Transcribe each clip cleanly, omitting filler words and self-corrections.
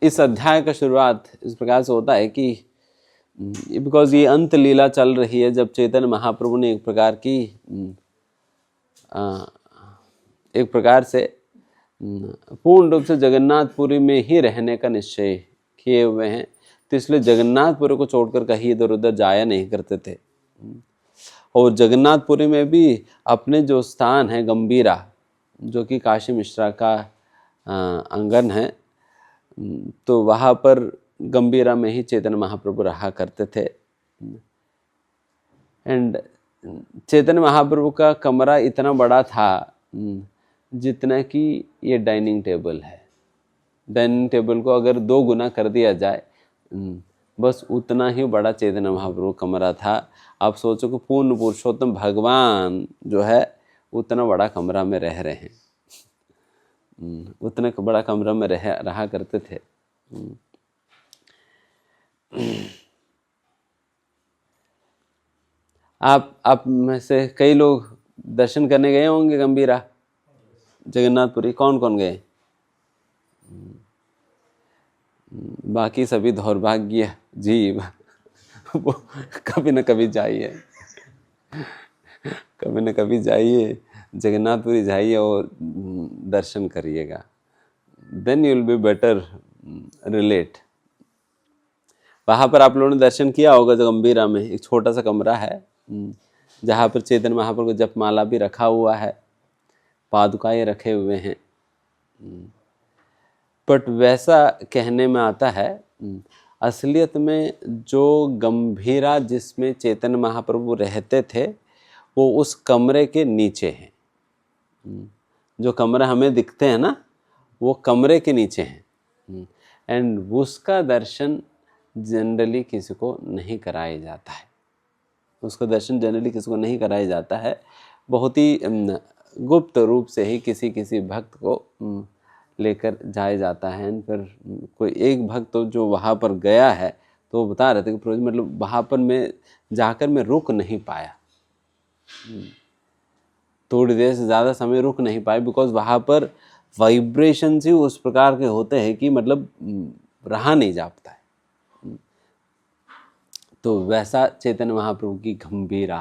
इस अध्याय का शुरुआत इस प्रकार से होता है कि बिकॉज ये अंत लीला चल रही है, जब चैतन्य महाप्रभु ने एक प्रकार से पूर्ण रूप से जगन्नाथपुरी में ही रहने का निश्चय किए हुए हैं, तो इसलिए जगन्नाथपुरी को छोड़कर कहीं इधर उधर जाया नहीं करते थे। और जगन्नाथपुरी में भी अपने जो स्थान है गंभीरा, जो कि काशी मिश्रा का आंगन है, तो वहाँ पर गंभीरा में ही चैतन्य महाप्रभु रहा करते थे। एंड चैतन्य महाप्रभु का कमरा इतना बड़ा था जितना कि ये डाइनिंग टेबल है। डाइनिंग टेबल को अगर 2 गुना कर दिया जाए, बस उतना ही बड़ा चैतन्य महाप्रभु कमरा था। आप सोचो कि पूर्ण पुरुषोत्तम भगवान जो है उतना बड़ा कमरा में रह रहे हैं, उतने बड़ा कमरा में रहा करते थे। आप में से कई लोग दर्शन करने गए होंगे गंभीरा जगन्नाथपुरी। कौन कौन गए? बाकी सभी दौर्भाग्य जीव वो कभी न कभी जाइए, कभी न कभी जाइए जगन्नाथपुरी, जाइए और दर्शन करिएगा। Then you will be better relate. वहाँ पर आप लोगों ने दर्शन किया होगा गंभीरा में एक छोटा सा कमरा है जहाँ पर चैतन्य महाप्रभु को जपमाला भी रखा हुआ है, पादुकाएं रखे हुए हैं। बट वैसा कहने में आता है, असलियत में जो गंभीरा जिसमें चैतन्य महाप्रभु रहते थे वो उस कमरे के नीचे है। जो कमरा हमें दिखते हैं ना, वो कमरे के नीचे हैं। एंड उसका दर्शन जनरली किसी को नहीं कराया जाता है, उसका दर्शन जनरली किसी को नहीं कराया जाता है। बहुत ही गुप्त रूप से ही किसी भक्त को लेकर जाया जाता है। फिर कोई एक भक्त तो जो वहाँ पर गया है तो वो बता रहे थे कि मतलब वहाँ पर मैं जाकर मैं रुक नहीं पाया, थोड़ी देर से ज़्यादा समय रुक नहीं पाए, बिकॉज वहाँ पर वाइब्रेशन ही उस प्रकार के होते हैं कि मतलब रहा नहीं जाता है। तो वैसा चैतन्य महाप्रभु की गंभीरा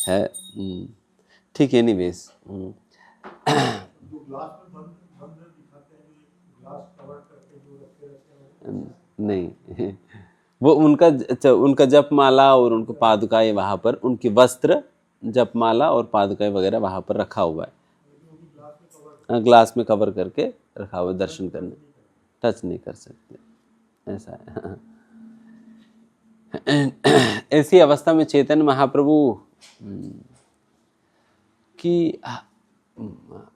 है। ठीक है, एनीवेज नहीं वो उनका जपमाला और उनको पादुकाएं वहाँ पर, उनकी वस्त्र जपमाला और पादुकाएं वगैरह वहाँ पर रखा हुआ है, ग्लास में कवर करके रखा हुआ है, दर्शन करने टच नहीं कर सकते, ऐसा है। ऐसी अवस्था में चैतन्य महाप्रभु की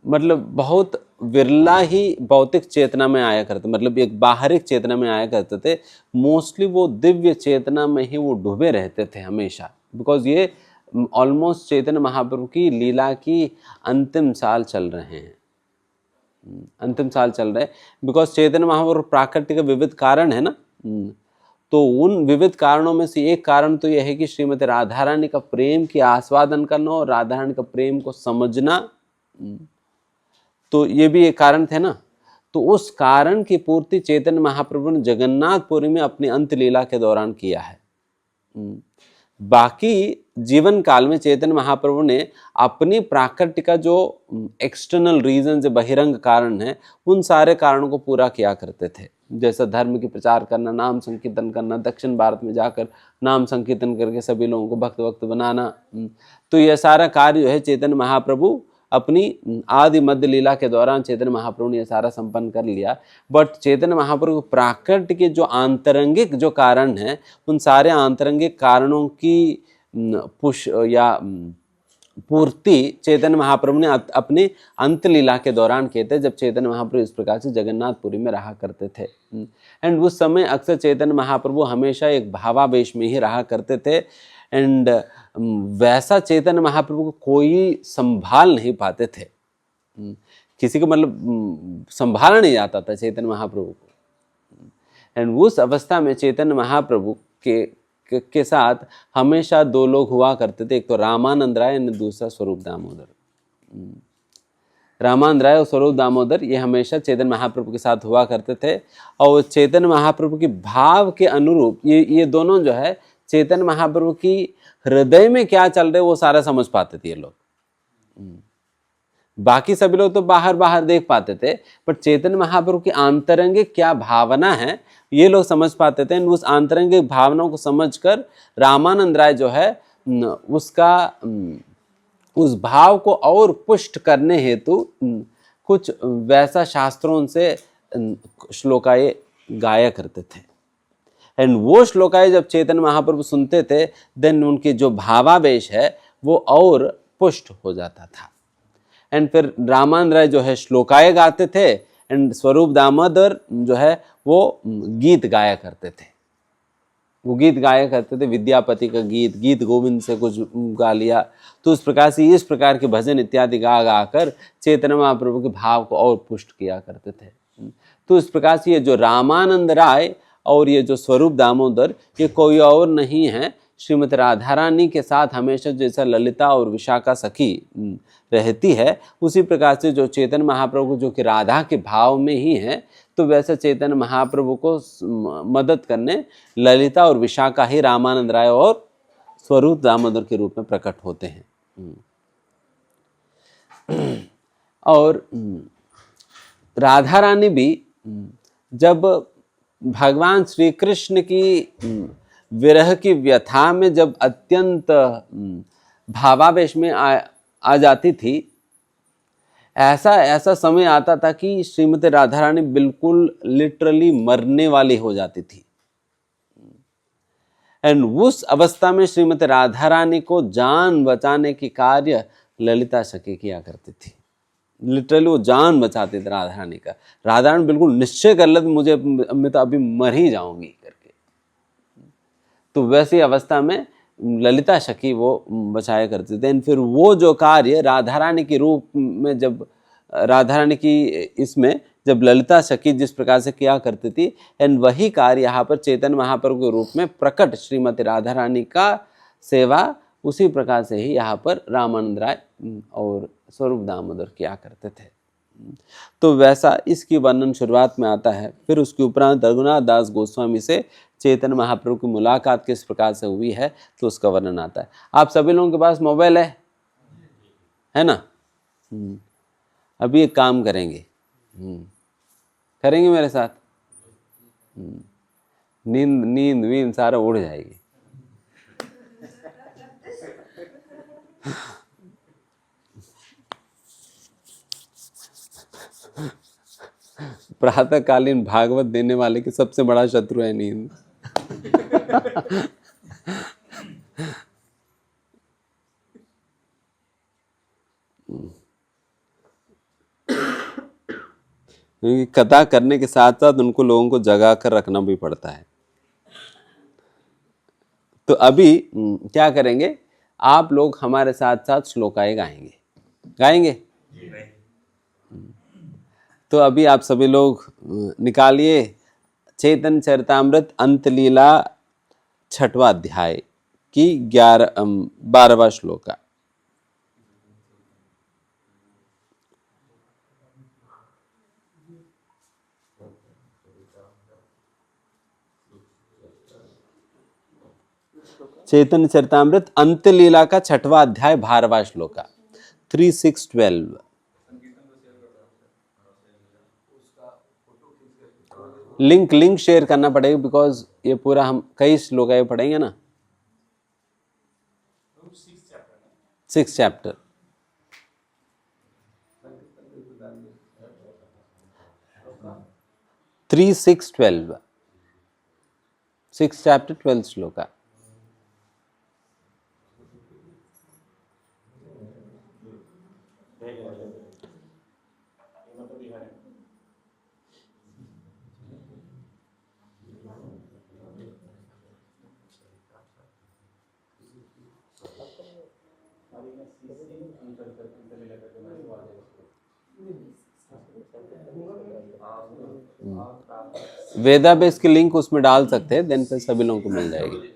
मतलब बहुत विरला ही भौतिक चेतना में आया करते, मतलब एक बाहरिक चेतना में आया करते थे। मोस्टली वो दिव्य चेतना में ही वो डूबे रहते थे हमेशा, बिकॉज ये ऑलमोस्ट चैतन्य महाप्रभु की लीला की अंतिम साल चल रहे हैं, अंतिम साल चल रहे हैं। बिकॉज चैतन्य महाप्रभु प्राकृतिक विविध कारण है ना, तो उन विविध कारणों में से एक कारण तो यह है कि श्रीमती राधा रानी का प्रेम की आस्वादन करना और राधा रानी का प्रेम को समझना, तो ये भी एक कारण थे ना। तो उस कारण की पूर्ति चैतन्य महाप्रभु ने जगन्नाथपुरी में अपनी अंत लीला के दौरान किया है। बाकी जीवन काल में चैतन्य महाप्रभु ने अपनी प्राकृतिक का जो एक्सटर्नल रीजन, जो बहिरंग कारण है, उन सारे कारणों को पूरा किया करते थे। जैसा धर्म की प्रचार करना, नाम संकीर्तन करना, दक्षिण भारत में जाकर नाम संकीर्तन करके सभी लोगों को भक्त बनाना, तो यह सारा कार्य जो है चैतन्य महाप्रभु अपनी आदि मध्य लीला के दौरान चैतन्य महाप्रभु ने यह सारा संपन्न कर लिया। बट चैतन्य महाप्रभु प्राकृतिक के जो आंतरंगिक जो कारण है, उन सारे आंतरंगिक कारणों की पुश या पूर्ति चैतन्य महाप्रभु ने अपने अंत लीला के दौरान किए थे, जब चैतन्य महाप्रभु इस प्रकार से जगन्नाथपुरी में रहा करते थे। एंड उस समय अक्सर चैतन्य महाप्रभु हमेशा एक भावावेश में ही रहा करते थे। एंड वैसा चैतन्य महाप्रभु को कोई संभाल नहीं पाते थे, किसी को मतलब संभाला नहीं जाता था चैतन्य महाप्रभु को। एंड उस अवस्था में चैतन्य महाप्रभु के साथ हमेशा 2 लोग हुआ करते थे, एक तो रामानंद राय और दूसरा स्वरूप दामोदर। रामानंद राय और स्वरूप दामोदर ये हमेशा चैतन्य महाप्रभु के साथ हुआ करते थे, और चैतन्य महाप्रभु की भाव के अनुरूप ये दोनों जो है चैतन्य महाप्रभु की हृदय में क्या चल रहे वो सारा समझ पाते थे ये लोग। बाकी सभी लोग तो बाहर बाहर देख पाते थे, पर चैतन्य महाप्रभु की आंतरंगिक क्या भावना है ये लोग समझ पाते थे। उस आंतरंगिक भावनाओं को समझकर रामानंद राय जो है उसका उस भाव को और पुष्ट करने हेतु कुछ वैसा शास्त्रों से श्लोकाएं गाया करते थे। एंड वो श्लोकाएं जब चैतन्य महाप्रभु सुनते थे देन उनकी जो भावावेश है वो और पुष्ट हो जाता था। एंड फिर रामानंद राय जो है श्लोकाएं गाते थे एंड स्वरूप दामोदर जो है वो गीत गाया करते थे। वो गीत गाया करते थे, विद्यापति का गीत, गीत गोविंद से कुछ गा लिया, तो उस प्रकार से इस प्रकार के भजन इत्यादि गा गा कर चैतन्य महाप्रभु के भाव को और पुष्ट किया करते थे। तो इस प्रकार से ये जो रामानंद राय और ये जो स्वरूप दामोदर ये कोई और नहीं है, श्रीमती राधा रानी के साथ हमेशा जैसा ललिता और विशाखा सखी रहती है उसी प्रकार से जो चैतन्य महाप्रभु जो कि राधा के भाव में ही है, तो वैसे चैतन्य महाप्रभु को मदद करने ललिता और विशाखा ही रामानंद राय और स्वरूप दामोदर के रूप में प्रकट होते हैं। और राधा रानी भी जब भगवान श्री कृष्ण की विरह की व्यथा में जब अत्यंत भावावेश में आ जाती थी, ऐसा समय आता था कि श्रीमती राधा रानी बिल्कुल लिटरली मरने वाली हो जाती थी। एंड उस अवस्था में श्रीमती राधा रानी को जान बचाने की कार्य ललिता सखी किया करती थी। लिटरली वो जान बचाती थी राधा रानी का। राधा रानी बिल्कुल निश्चय कर लेती मैं तो अभी मर ही जाऊंगी करके, तो वैसी अवस्था में ललिता सखी वो बचाया करते थे। फिर वो जो कार्य राधा रानी के रूप में जब राधा रानी की इसमें जब ललिता सखी जिस प्रकार से किया करती थी एंड वही कार्य यहाँ पर चैतन्य महाप्रभु के रूप में प्रकट श्रीमती राधा रानी का सेवा उसी प्रकार से ही यहाँ पर रामानंद राय और स्वरूप दामोदर किया करते थे। तो वैसा इसकी वर्णन शुरुआत में आता है। फिर उसके उपरांत रघुनाथ दास गोस्वामी से चैतन्य महाप्रभु की मुलाकात किस प्रकार से हुई है तो उसका वर्णन आता है। आप सभी लोगों के पास मोबाइल है ना? अभी एक काम करेंगे, करेंगे मेरे साथ, नींद वींद सारा उड़ जाएगी। प्रातःकालीन भागवत देने वाले की सबसे बड़ा शत्रु है नींद। कथा करने के साथ साथ उनको लोगों को जगा कर रखना भी पड़ता है। तो अभी क्या करेंगे, आप लोग हमारे साथ साथ श्लोकाएं गाएंगे। तो अभी आप सभी लोग निकालिए चैतन्य चरितामृत अंतलीला 6वां अध्याय की 12वां श्लोका। चैतन्य चरितामृत अंतलीला का 6वां अध्याय 12वां श्लोका 3:6-12। लिंक शेयर करना पड़ेगा बिकॉज ये पूरा हम कई श्लोकाएं पढ़ेंगे ना। 6th chapter. Three 6:12 6th chapter 12th श्लोका। वेदा बेस की लिंक उसमें डाल सकते हैं, देन फिर सभी लोगों को मिल जाएगी।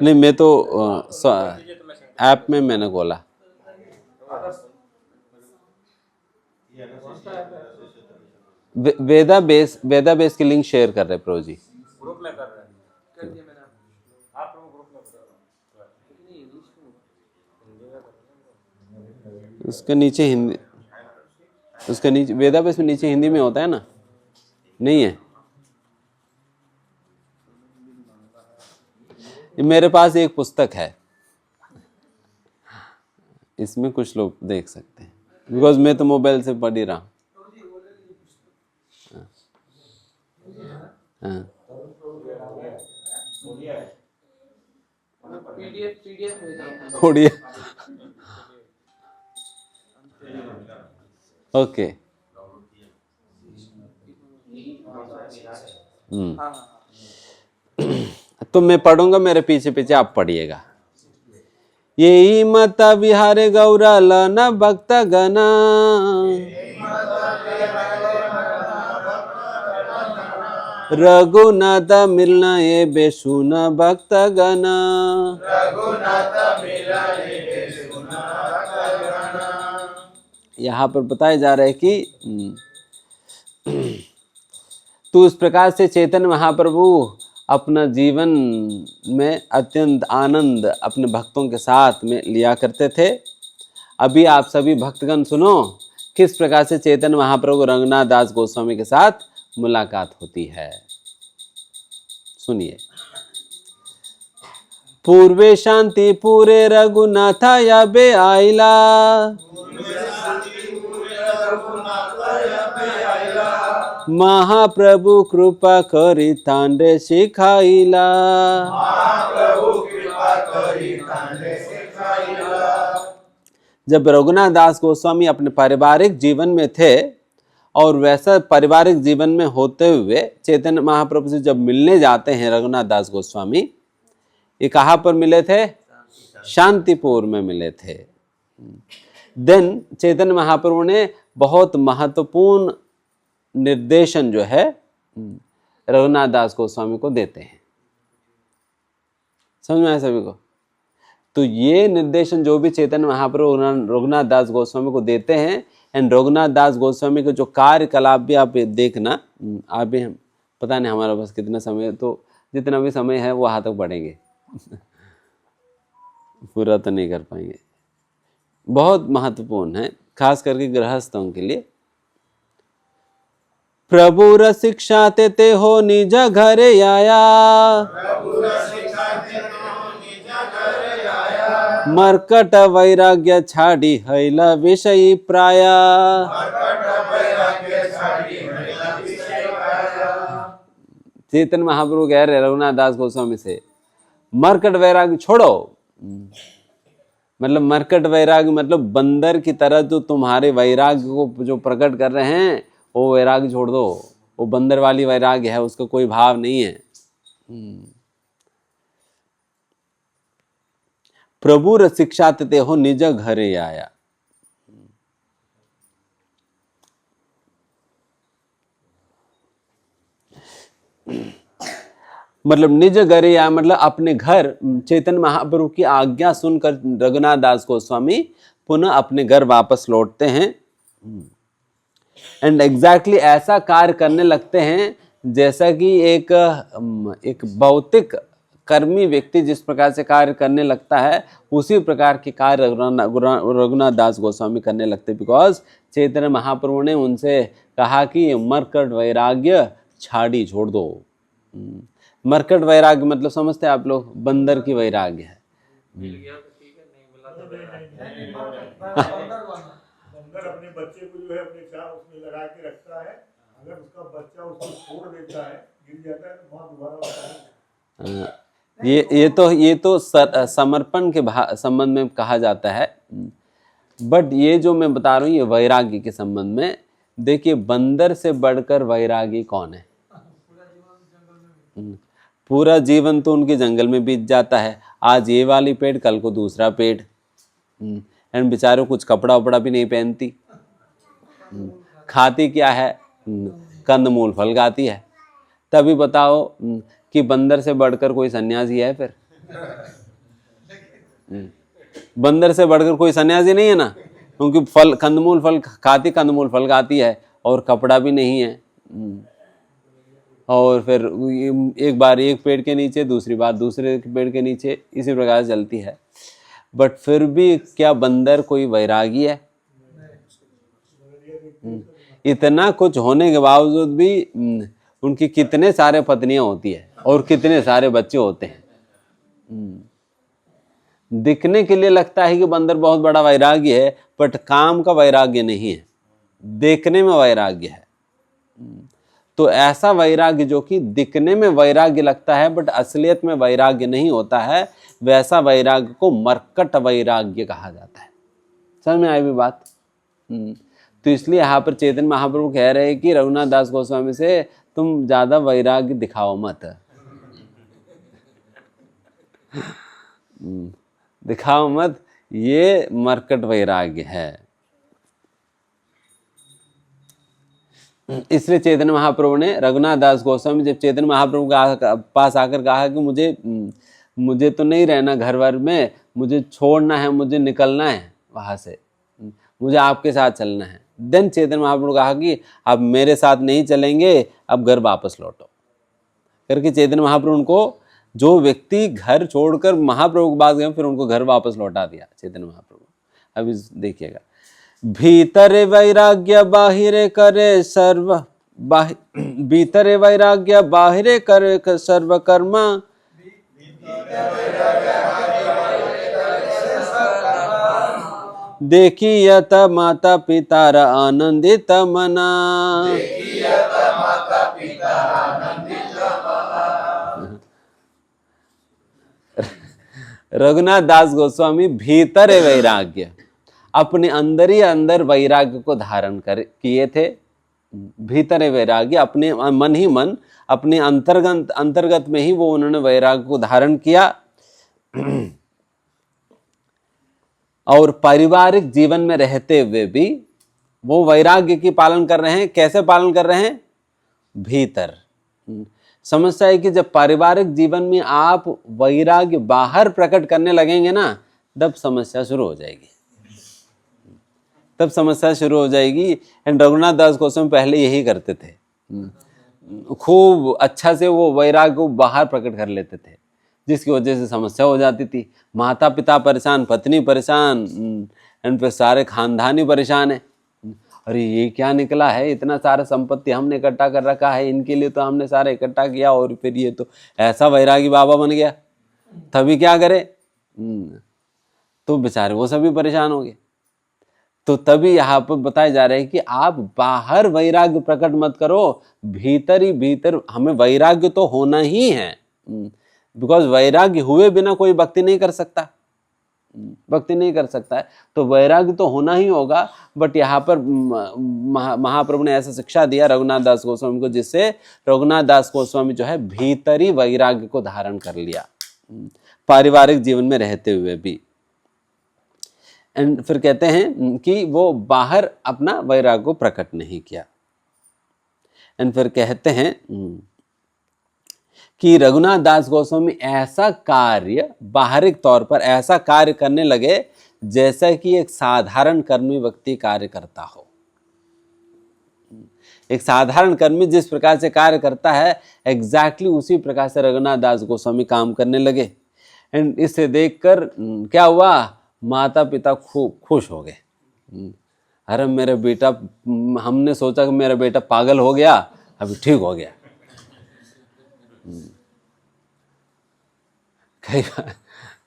नहीं, मैं तो ऐप में मैंने खोला। वेदा बेस की लिंक शेयर कर रहे प्रो जी। ग्रुप में कर रहे हैं, कर दिया मैंने आप लोग ग्रुप में कर रहे हो। उसके नीचे हिंदी, उसके नीचे वेदा बेस में नीचे हिंदी में होता है ना, नहीं है? मेरे पास एक पुस्तक है, इसमें कुछ लोग देख सकते हैं, बिकॉज मैं तो मोबाइल से पढ़ ही रहा हूँ। हाँ, ओडिया, ओके। तो मैं पढ़ूंगा, मेरे पीछे पीछे आप पढ़िएगा। यही मत विहारे गौरा न भक्त गना, रघुनाथ मिलना ये बेसुन भक्त गना। यहाँ पर बताया जा रहा है कि तो उस प्रकार से चैतन्य महाप्रभु अपना जीवन में अत्यंत आनंद अपने भक्तों के साथ में लिया करते थे। अभी आप सभी भक्तगण सुनो किस प्रकार से चैतन्य महाप्रभु रंगनाथ दास गोस्वामी के साथ मुलाकात होती है। सुनिए। पूर्वे शांति पूरे रघुनाथ या बे आइला, महाप्रभु कृपा करी तांडे सिखाइला। जब रघुनाथ दास गोस्वामी अपने पारिवारिक जीवन में थे और वैसा पारिवारिक जीवन में होते हुए चैतन्य महाप्रभु से जब मिलने जाते हैं रघुनाथ दास गोस्वामी, ये कहाँ पर मिले थे? शांतिपुर में मिले थे। देन चैतन्य महाप्रभु ने बहुत महत्वपूर्ण निर्देशन जो है रघुनाथ दास गोस्वामी को देते हैं। समझ में आया सभी को? तो ये निर्देशन जो भी चैतन्य महाप्रभु रघुनाथ दास गोस्वामी को देते हैं, एंड रघुनाथ दास गोस्वामी के जो कार्यकलाप भी आप देखना, आप भी, हम पता नहीं हमारे पास कितना समय है, तो जितना भी समय है वो वहाँ तक बढ़ेंगे पूरा तो नहीं कर पाएंगे। बहुत महत्वपूर्ण है, खास करके गृहस्थों के लिए। प्रभु र शिक्षा ते हो निज घरे आया, मरकट वैराग्य छाड़ी हैला विषयी प्राया। चैतन्य महाप्रभु कह रहे रघुनाथ दास गोस्वामी से, मरकट वैराग्य छोड़ो। मतलब मरकट वैराग्य मतलब बंदर की तरह जो तुम्हारे वैराग्य को जो प्रकट कर रहे हैं वो वैराग्य छोड़ दो। वो बंदर वाली वैराग्य है, उसका कोई भाव नहीं है। प्रभु र शिक्षा ते हो निज घरे आया। मतलब निज घरे आया मतलब अपने घर। चैतन्य महाप्रभु की आज्ञा सुनकर रघुनाथ दास गोस्वामी पुनः अपने घर वापस लौटते हैं, एंड एग्जैक्टली ऐसा कार्य करने लगते हैं जैसा कि एक भौतिक कर्मी व्यक्ति जिस प्रकार से कार्य करने लगता है, उसी प्रकार के कार्य रघुनाथ दास गोस्वामी करने लगते। बिकॉज चैतन्य महाप्रभु ने उनसे कहा कि मरकट वैराग्य छाड़ी छोड़ दो। मरकट वैराग्य मतलब समझते हैं आप लोग? बंदर की वैराग्य है। बंदर अपने बच्चे को जो है अपने चार उसमें लगा के रखता है, अगर उसका बच्चा उसको छोड़ देता है, गिर जाता है, तो वहाँ दोबारा ये तो समर्पण के संबंध में कहा जाता है। बट ये जो मैं बता रहा हूँ ये वैराग्य के संबंध में। देखिए, बंदर से बढ़कर वैरागी कौन है? पूरा जीवन तो उनके जंगल में बीत जाता है। आज ये वाली पेड़, कल को दूसरा पेड़, एंड बेचारों कुछ कपड़ा उपड़ा भी नहीं पहनती। खाती क्या है? कंदमूल फल खाती है। तभी बताओ कि बंदर से बढ़कर कोई सन्यासी है फिर? बंदर से बढ़कर कोई सन्यासी नहीं है ना, क्योंकि फल कंदमूल फल खाती, कंदमूल फल खाती है, और कपड़ा भी नहीं है। और फिर एक बार एक पेड़ के नीचे, दूसरी बार दूसरे पेड़ के नीचे, इसी प्रकार से चलती है। बट फिर भी क्या बंदर कोई वैरागी है? इतना कुछ होने के बावजूद भी उनकी कितने सारे पत्नियां होती है और कितने सारे बच्चे होते हैं। दिखने के लिए लगता है कि बंदर बहुत बड़ा वैराग्य है, बट काम का वैराग्य नहीं है, देखने में वैराग्य है। तो ऐसा वैराग्य जो कि दिखने में वैराग्य लगता है बट असलियत में वैराग्य नहीं होता है, वैसा वैराग्य को मर्कट वैराग्य कहा जाता है। समझ में आई भी बात? तो इसलिए यहाँ पर चैतन्य महाप्रभु कह रहे हैं कि रघुनाथ दास गोस्वामी से तुम ज्यादा वैराग्य दिखाओ मत, दिखाओ मत, ये मर्कट वैराग्य है। इसलिए चैतन्य महाप्रभु ने रघुनाथ दास गोस्वामी जब चैतन्य महाप्रभु के पास आकर कहा कि मुझे तो नहीं रहना घर वर में, मुझे छोड़ना है, मुझे निकलना है वहां से, मुझे आपके साथ चलना है। देन चैतन्य महाप्रभु कहा कि अब मेरे साथ नहीं चलेंगे, अब घर वापस लौटो करके चैतन्य महाप्रभु उनको, जो व्यक्ति घर छोड़कर महाप्रभु के पास गए, फिर उनको घर वापस लौटा दिया चैतन्य महाप्रभु। अभी देखिएगा, भीतरे वैराग्य बाहिरे करे सर्व, भीतरे वैराग्य बाहिरे करे सर्व कर्मा, देखियत माता पितार आनंदित मना। रघुनाथ दास गोस्वामी भीतर वैराग्य, अपने अंदर ही अंदर वैराग्य को धारण कर किए थे। भीतर वैराग्य, अपने मन ही मन, अपने अंतर्गत में ही वो उन्होंने वैराग्य को धारण किया। और पारिवारिक जीवन में रहते हुए भी वो वैराग्य की पालन कर रहे हैं। कैसे पालन कर रहे हैं? भीतर। समस्या है कि जब पारिवारिक जीवन में आप वैराग्य बाहर प्रकट करने लगेंगे ना, तब समस्या शुरू हो जाएगी, तब समस्या शुरू हो जाएगी। एंड रघुनाथ दास गोस्वामी पहले यही करते थे, खूब अच्छा से वो वैराग्य को बाहर प्रकट कर लेते थे, जिसकी वजह से समस्या हो जाती थी। माता पिता परेशान, पत्नी परेशान, एंड फिर सारे खानदानी परेशान है। अरे ये क्या निकला है, इतना सारा संपत्ति हमने इकट्ठा कर रखा है, इनके लिए तो हमने सारा इकट्ठा किया, और फिर ये तो ऐसा वैरागी बाबा बन गया, तभी क्या करे? तो बेचारे वो सभी परेशान हो गए। तो तभी यहाँ पर बताया जा रहा है कि आप बाहर वैराग्य प्रकट मत करो, भीतर ही भीतर हमें वैराग्य तो होना ही है। बिकॉज वैराग्य हुए बिना कोई भक्ति नहीं कर सकता, भक्ति नहीं कर सकता है, तो वैराग्य तो होना ही होगा। बट यहाँ पर महाप्रभु ने ऐसा शिक्षा दिया रघुनाथ दास गोस्वामी को, जिससे रघुनाथ दास गोस्वामी जो है भीतरी वैराग्य को धारण कर लिया पारिवारिक जीवन में रहते हुए भी। एंड फिर कहते हैं कि वो बाहर अपना वैराग्य को प्रकट नहीं किया। एंड फिर कहते हैं कि रघुनाथ दास गोस्वामी ऐसा कार्य, बाहरिक तौर पर ऐसा कार्य करने लगे जैसा कि एक साधारण कर्मी व्यक्ति कार्य करता हो। एक साधारण कर्मी जिस प्रकार से कार्य करता है, एग्जैक्टली उसी प्रकार से रघुनाथ दास गोस्वामी काम करने लगे। एंड इसे देखकर क्या हुआ, माता पिता खूब खुश हो गए। अरे मेरा बेटा, हमने सोचा कि मेरा बेटा पागल हो गया, अभी ठीक हो गया।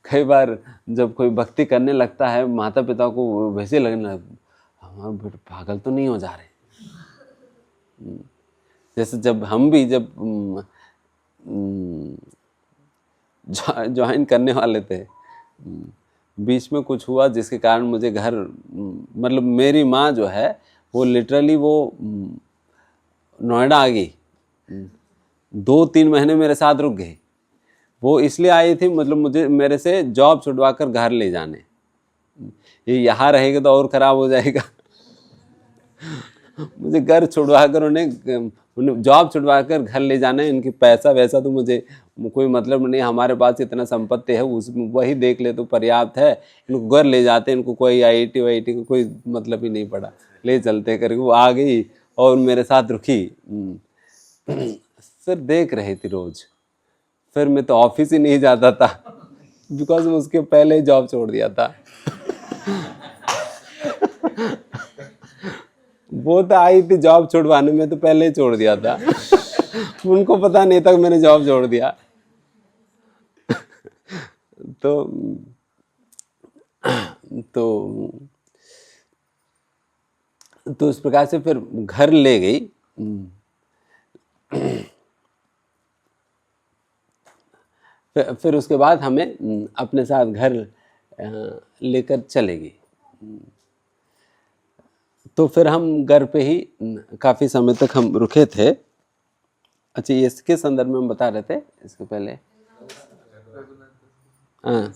कई बार जब कोई भक्ति करने लगता है, माता पिता को वैसे लगने लगता, हमारा बेटा पागल तो नहीं हो जा रहे। जैसे जब हम भी जब ज्वाइन करने वाले थे, बीच में कुछ हुआ जिसके कारण मुझे घर, मतलब मेरी माँ जो है वो लिटरली वो नोएडा आ गई, 2-3 महीने मेरे साथ रुक गई। वो इसलिए आई थी, मतलब मुझे मेरे से जॉब छुड़वा कर घर ले जाने। ये यहाँ रहेगा तो और ख़राब हो जाएगा। मुझे घर छुड़वा कर उन्हें उन्हें जॉब छुड़वा कर घर ले जाना है, इनकी पैसा वैसा तो मुझे कोई मतलब नहीं, हमारे पास इतना संपत्ति है उस वही देख ले तो पर्याप्त है, इनको घर ले जाते, इनको कोई IIT वाईटी का कोई मतलब ही नहीं पड़ा, ले चलते करके वो आ गई और मेरे साथ रुकी। फिर देख रही थी रोज, फिर मैं तो ऑफिस ही नहीं जाता था बिकॉज उसके पहले जॉब छोड़ दिया था। वो तो आई थी जॉब छुड़वाने में, तो पहले ही छोड़ दिया था। उनको पता नहीं था मैंने जॉब छोड़ दिया। तो इस प्रकार से फिर घर ले गई। फिर उसके बाद हमें अपने साथ घर लेकर चलेगी। तो फिर हम घर पे ही काफ़ी समय तक हम रुके थे। अच्छा, ये इसके संदर्भ में हम बता रहे थे इसके पहले। हाँ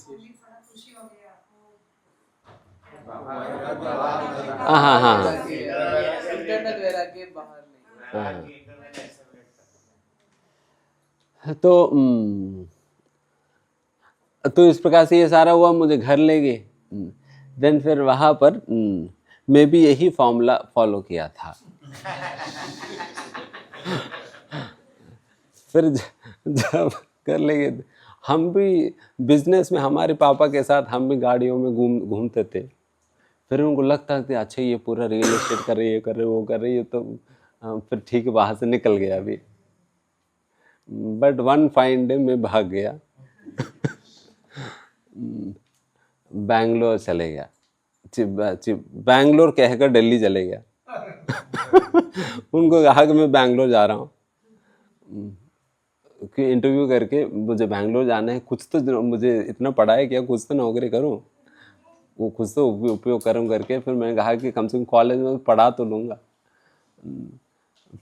हाँ हाँ हाँ तो इस प्रकार से ये सारा हुआ, मुझे घर ले गए। देन फिर वहाँ पर मैं भी यही फॉर्मूला फॉलो किया था। फिर जब कर लेंगे, हम भी बिजनेस में हमारे पापा के साथ हम भी गाड़ियों में घूमते थे। फिर उनको लगता था अच्छा ये पूरा रियल एस्टेट कर रही है, कर रही वो कर रही है, तो फिर ठीक है वहाँ से निकल गया अभी। बट वन फाइन डे मैं भाग गया, बैंगलोर चले गया। बैंगलोर कहकर दिल्ली चले गया। उनको कहा कि मैं बैंगलोर जा रहा हूँ कि इंटरव्यू करके मुझे बैंगलोर जाना है, कुछ तो मुझे इतना पढ़ा है क्या, कुछ तो नौकरी करूँ, वो कुछ तो उपयोग करूँ करके। फिर मैंने कहा कि कम से कम कॉलेज में पढ़ा तो लूँगा।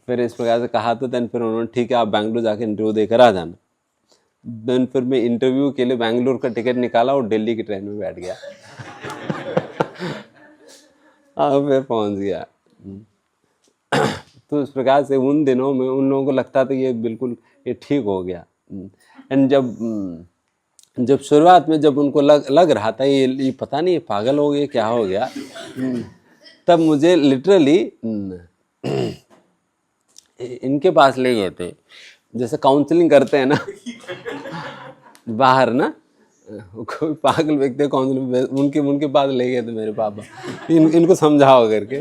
फिर इस प्रकार से कहा, तो देन फिर उन्होंने ठीक है आप बैंगलोर जाके इंटरव्यू देकर आ जाना। देन फिर मैं इंटरव्यू के लिए बैंगलोर का टिकट निकाला और दिल्ली की ट्रेन में बैठ गया। फिर पहुँच गया। तो इस प्रकार से उन दिनों में उन लोगों को लगता था ये बिल्कुल ये ठीक हो गया। एंड जब शुरुआत में जब उनको लग रहा था ये पता नहीं ये पागल हो गया क्या हो गया, तब मुझे लिटरली इनके पास ले गए थे, जैसे काउंसलिंग करते हैं ना बाहर ना, कोई पागल व्यक्ति काउंसलिंग, उनके पास ले गए थे मेरे पापा, इनको समझाओ करके।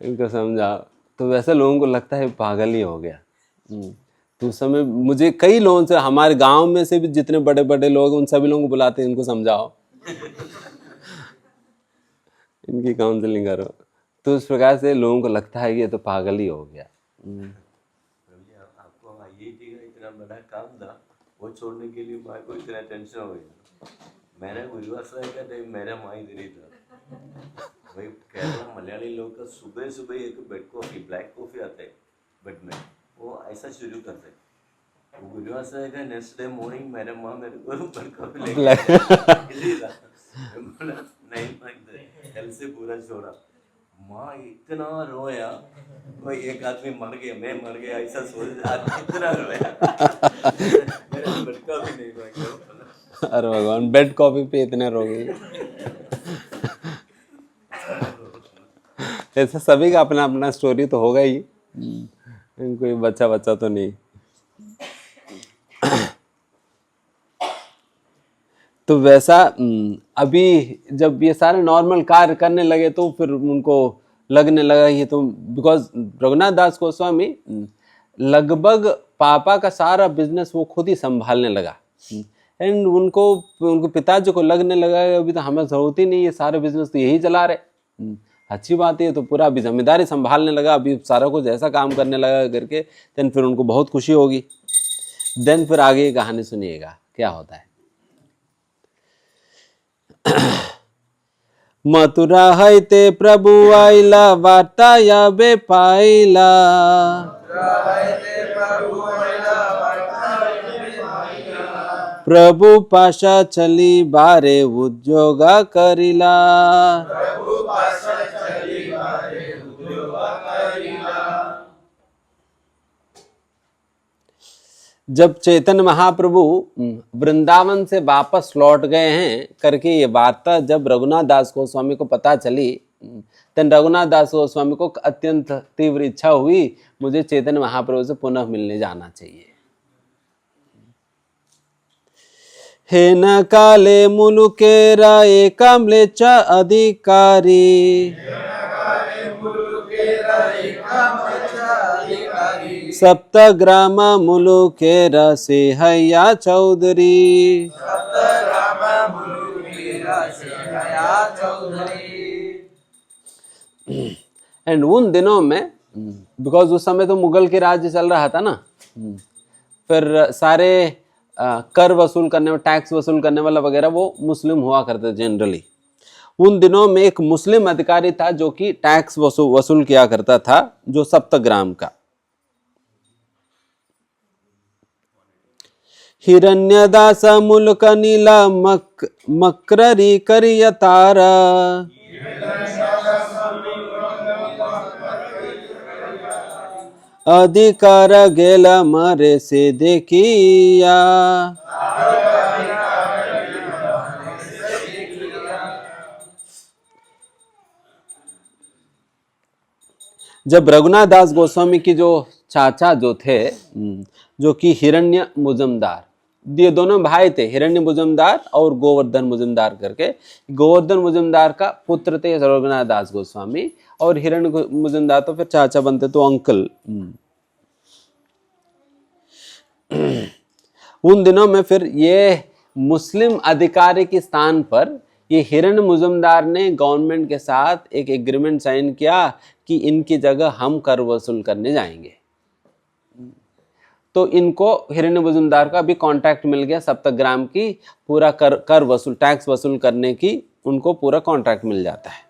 इनको समझाओ, तो वैसे लोगों को लगता है पागल ही हो गया। तो उस समय मुझे कई लोगों से, हमारे गांव में से भी जितने बड़े बड़े लोग उन सभी लोगों को बुलाते हैं, इनको समझाओ, इनकी काउंसलिंग करो। तो इस प्रकार से लोगों को लगता है कि ये तो पागल ही हो गया। आपको IIT का इतना बड़ा काम था, वो छोड़ने के लिए माँ को इतना टेंशन हो गया। मैंने गुरुवार का टाइम मेरा माँ इधर ही था भाई। केरला मलयाली लोग का सुबह सुबह एक बेड कॉफ़ी ब्लैक कॉफ़ी आता है बेड में, वो ऐसा शुरू करते हैं। वो गुरुवार से का नेक्स्ट डे मॉर्निंग मेरे माँ मेरे को बेड कॉफ़ी लेके नहीं कल से पूरा छोड़ा। माँ इतना रोया, कोई एक आदमी मर गया, मैं मर गया, ऐसा सोच इतना रोया। बेड कॉफ़ी नहीं मांगा। अरे भगवान, बेड कॉफ़ी पे इतने रो गई। ऐसा सभी का अपना अपना स्टोरी तो होगा ही, कोई बच्चा तो नहीं। तो वैसा अभी जब ये सारे नॉर्मल कार्य करने लगे तो फिर उनको लगने लगा ये तो, बिकॉज रघुनाथ दास गोस्वामी लगभग पापा का सारा बिजनेस वो खुद ही संभालने लगा। एंड उनको पिताजी को लगने लगा अभी तो हमें जरूरत ही नहीं, ये सारे बिजनेस तो यही चला रहे, अच्छी बात है, तो पूरा अभी जिम्मेदारी संभालने लगा, अभी सारा कुछ ऐसा काम करने लगा करके। देन फिर उनको बहुत खुशी होगी। देन फिर आगे की कहानी सुनिएगा क्या होता है। मथुरा हईते प्रभु आइला, वार्ता या बे पाइला। प्रभु पाशा चली बारे उद्योगा करिला। जब चैतन्य महाप्रभु वृंदावन से वापस लौट गए हैं करके ये वार्ता जब रघुनाथ दास गोस्वामी को पता चली, तब रघुनाथ दास गोस्वामी को अत्यंत तीव्र इच्छा हुई, मुझे चैतन्य महाप्रभु से पुनः मिलने जाना चाहिए। हे न काले मुलुकेरा एकम लेच अधिकारी, सप्तग्राम मुलुकेरा से हैया चौधरी। एंड उन दिनों में, बिकॉज उस समय तो मुगल के राज्य चल रहा था ना, फिर सारे कर वसूल करने में, टैक्स वसूल करने वाला वगैरह वो मुस्लिम हुआ करते जनरली। उन दिनों में एक मुस्लिम अधिकारी था जो कि टैक्स वसूल किया करता था, जो सप्तग्राम का। हिरण्यदास मुल्क नीला मक्ररी करियतारा, अधिकार गेला मरे से देखिया। जब रघुनाथ दास गोस्वामी की जो चाचा जो थे, जो कि हिरण्य मुजमदार, ये दोनों भाई थे, हिरण्य मुजमदार और गोवर्धन मुजमदार करके। गोवर्धन मुजमदार का पुत्र थे रघुनाथ दास गोस्वामी, और हिरण्य मुजमदार तो फिर चाचा बनते, तो अंकल। उन दिनों में फिर ये मुस्लिम अधिकारी के स्थान पर ये हिरण्य मुजमदार ने गवर्नमेंट के साथ एक एग्रीमेंट साइन किया कि इनकी जगह हम कर वसूल करने जाएंगे। तो इनको हिरण्य मुजमदार का भी कॉन्ट्रैक्ट मिल गया, सप्तग्राम की पूरा कर वसूल, टैक्स वसूल करने की उनको पूरा कॉन्ट्रैक्ट मिल जाता है।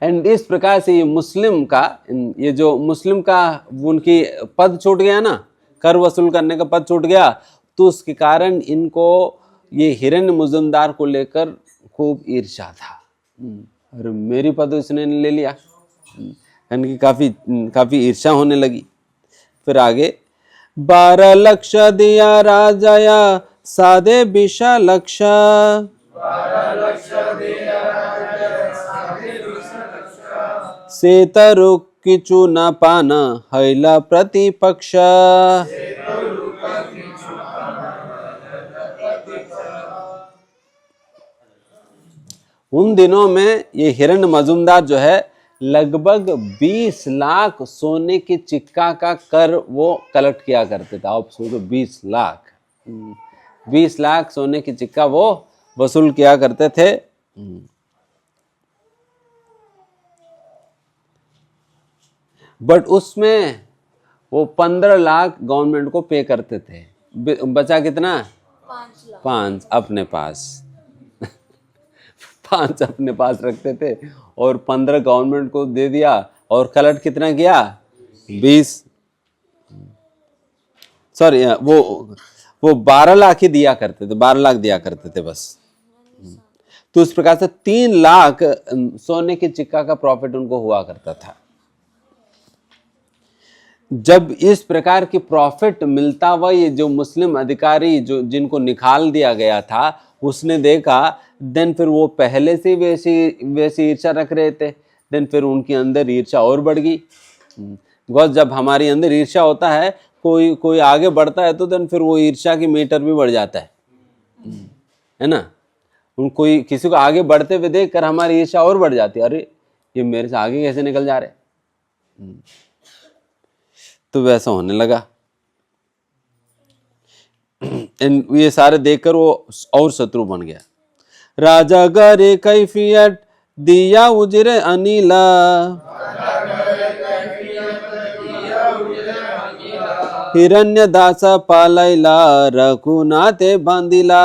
एंड इस प्रकार से ये मुस्लिम का, ये जो मुस्लिम का उनकी पद छूट गया ना, कर वसूल करने का पद छूट गया, तो उसके कारण इनको ये हिरण्य मुजमदार को लेकर खूब ईर्ष्या था। अरे मेरी पद इसने ले लिया, इनकी काफी ईर्ष्या होने लगी। फिर आगे 12 लक्ष दिया राजाया साधे 20 लक्ष, सेतरु किचु न पान हैला प्रतिपक्ष। उन दिनों में ये हिरण्य मजूमदार जो है लगभग 20 लाख सोने की चिक्का का कर वो कलेक्ट किया करते थे। आप सोचो 20 लाख सोने की चिक्का वो वसूल किया करते थे। बट उसमें वो 15 लाख गवर्नमेंट को पे करते थे। बचा कितना? 5 अपने पास 5 अपने पास रखते थे और 15 गवर्नमेंट को दे दिया। और कलेक्ट कितना किया? 20, सॉरी वो 12 लाख ही दिया करते थे, 12 लाख दिया करते थे बस। तो उस प्रकार से 3 लाख सोने की चिक्का का प्रॉफिट उनको हुआ करता था। जब इस प्रकार की प्रॉफिट मिलता हुआ ये जो मुस्लिम अधिकारी जो जिनको निकाल दिया गया था उसने देखा, देन फिर वो पहले से वैसी ईर्ष्या रख रहे थे। देन फिर उनके अंदर ईर्ष्या और बढ़ गई। बिकॉज जब हमारे अंदर ईर्ष्या होता है, कोई आगे बढ़ता है तो देन फिर वो ईर्ष्या की मीटर भी बढ़ जाता है ना। कोई किसी को आगे बढ़ते हुए देख कर हमारी ईर्ष्या और बढ़ जाती है, अरे ये मेरे से आगे कैसे निकल जा रहे। तो वैसा होने लगा। ये सारे देखकर वो और शत्रु बन गया। राजा गरे कैफियत दिया उजरे अनिला, हिरण्य दास पालैला रघुनाथे बांधिला।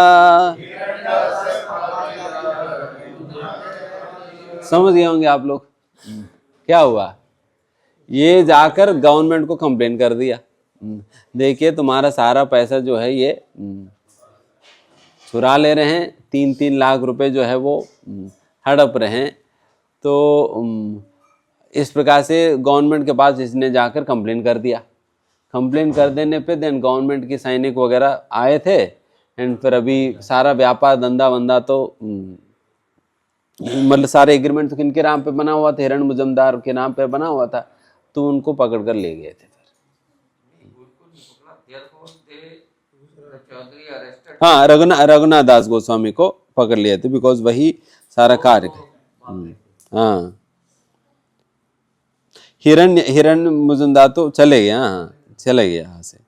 समझ गए होंगे आप लोग क्या हुआ। ये जाकर गवर्नमेंट को कंप्लेन कर दिया, देखिए तुम्हारा सारा पैसा जो है ये चुरा ले रहे हैं, 3-3 लाख रुपए जो है वो हड़प रहे हैं। तो इस प्रकार से गवर्नमेंट के पास इसने जाकर कंप्लेन कर दिया। कंप्लेन कर देने पे देन गवर्नमेंट के सैनिक वगैरह आए थे एंड फिर अभी सारा व्यापार धंधा वंदा तो मतलब सारे एग्रीमेंट तो किनके नाम पे बना हुआ था, हिरण मुजमदार के नाम पे बना हुआ था, तो उनको पकड़ कर ले गए थे। हाँ, रघुनाथ दास गोस्वामी को पकड़ लिए थे बिकॉज वही सारा कार्य। हाँ, हिरण मुजमदार तो चले गए। हाँ, चले गए यहाँ से।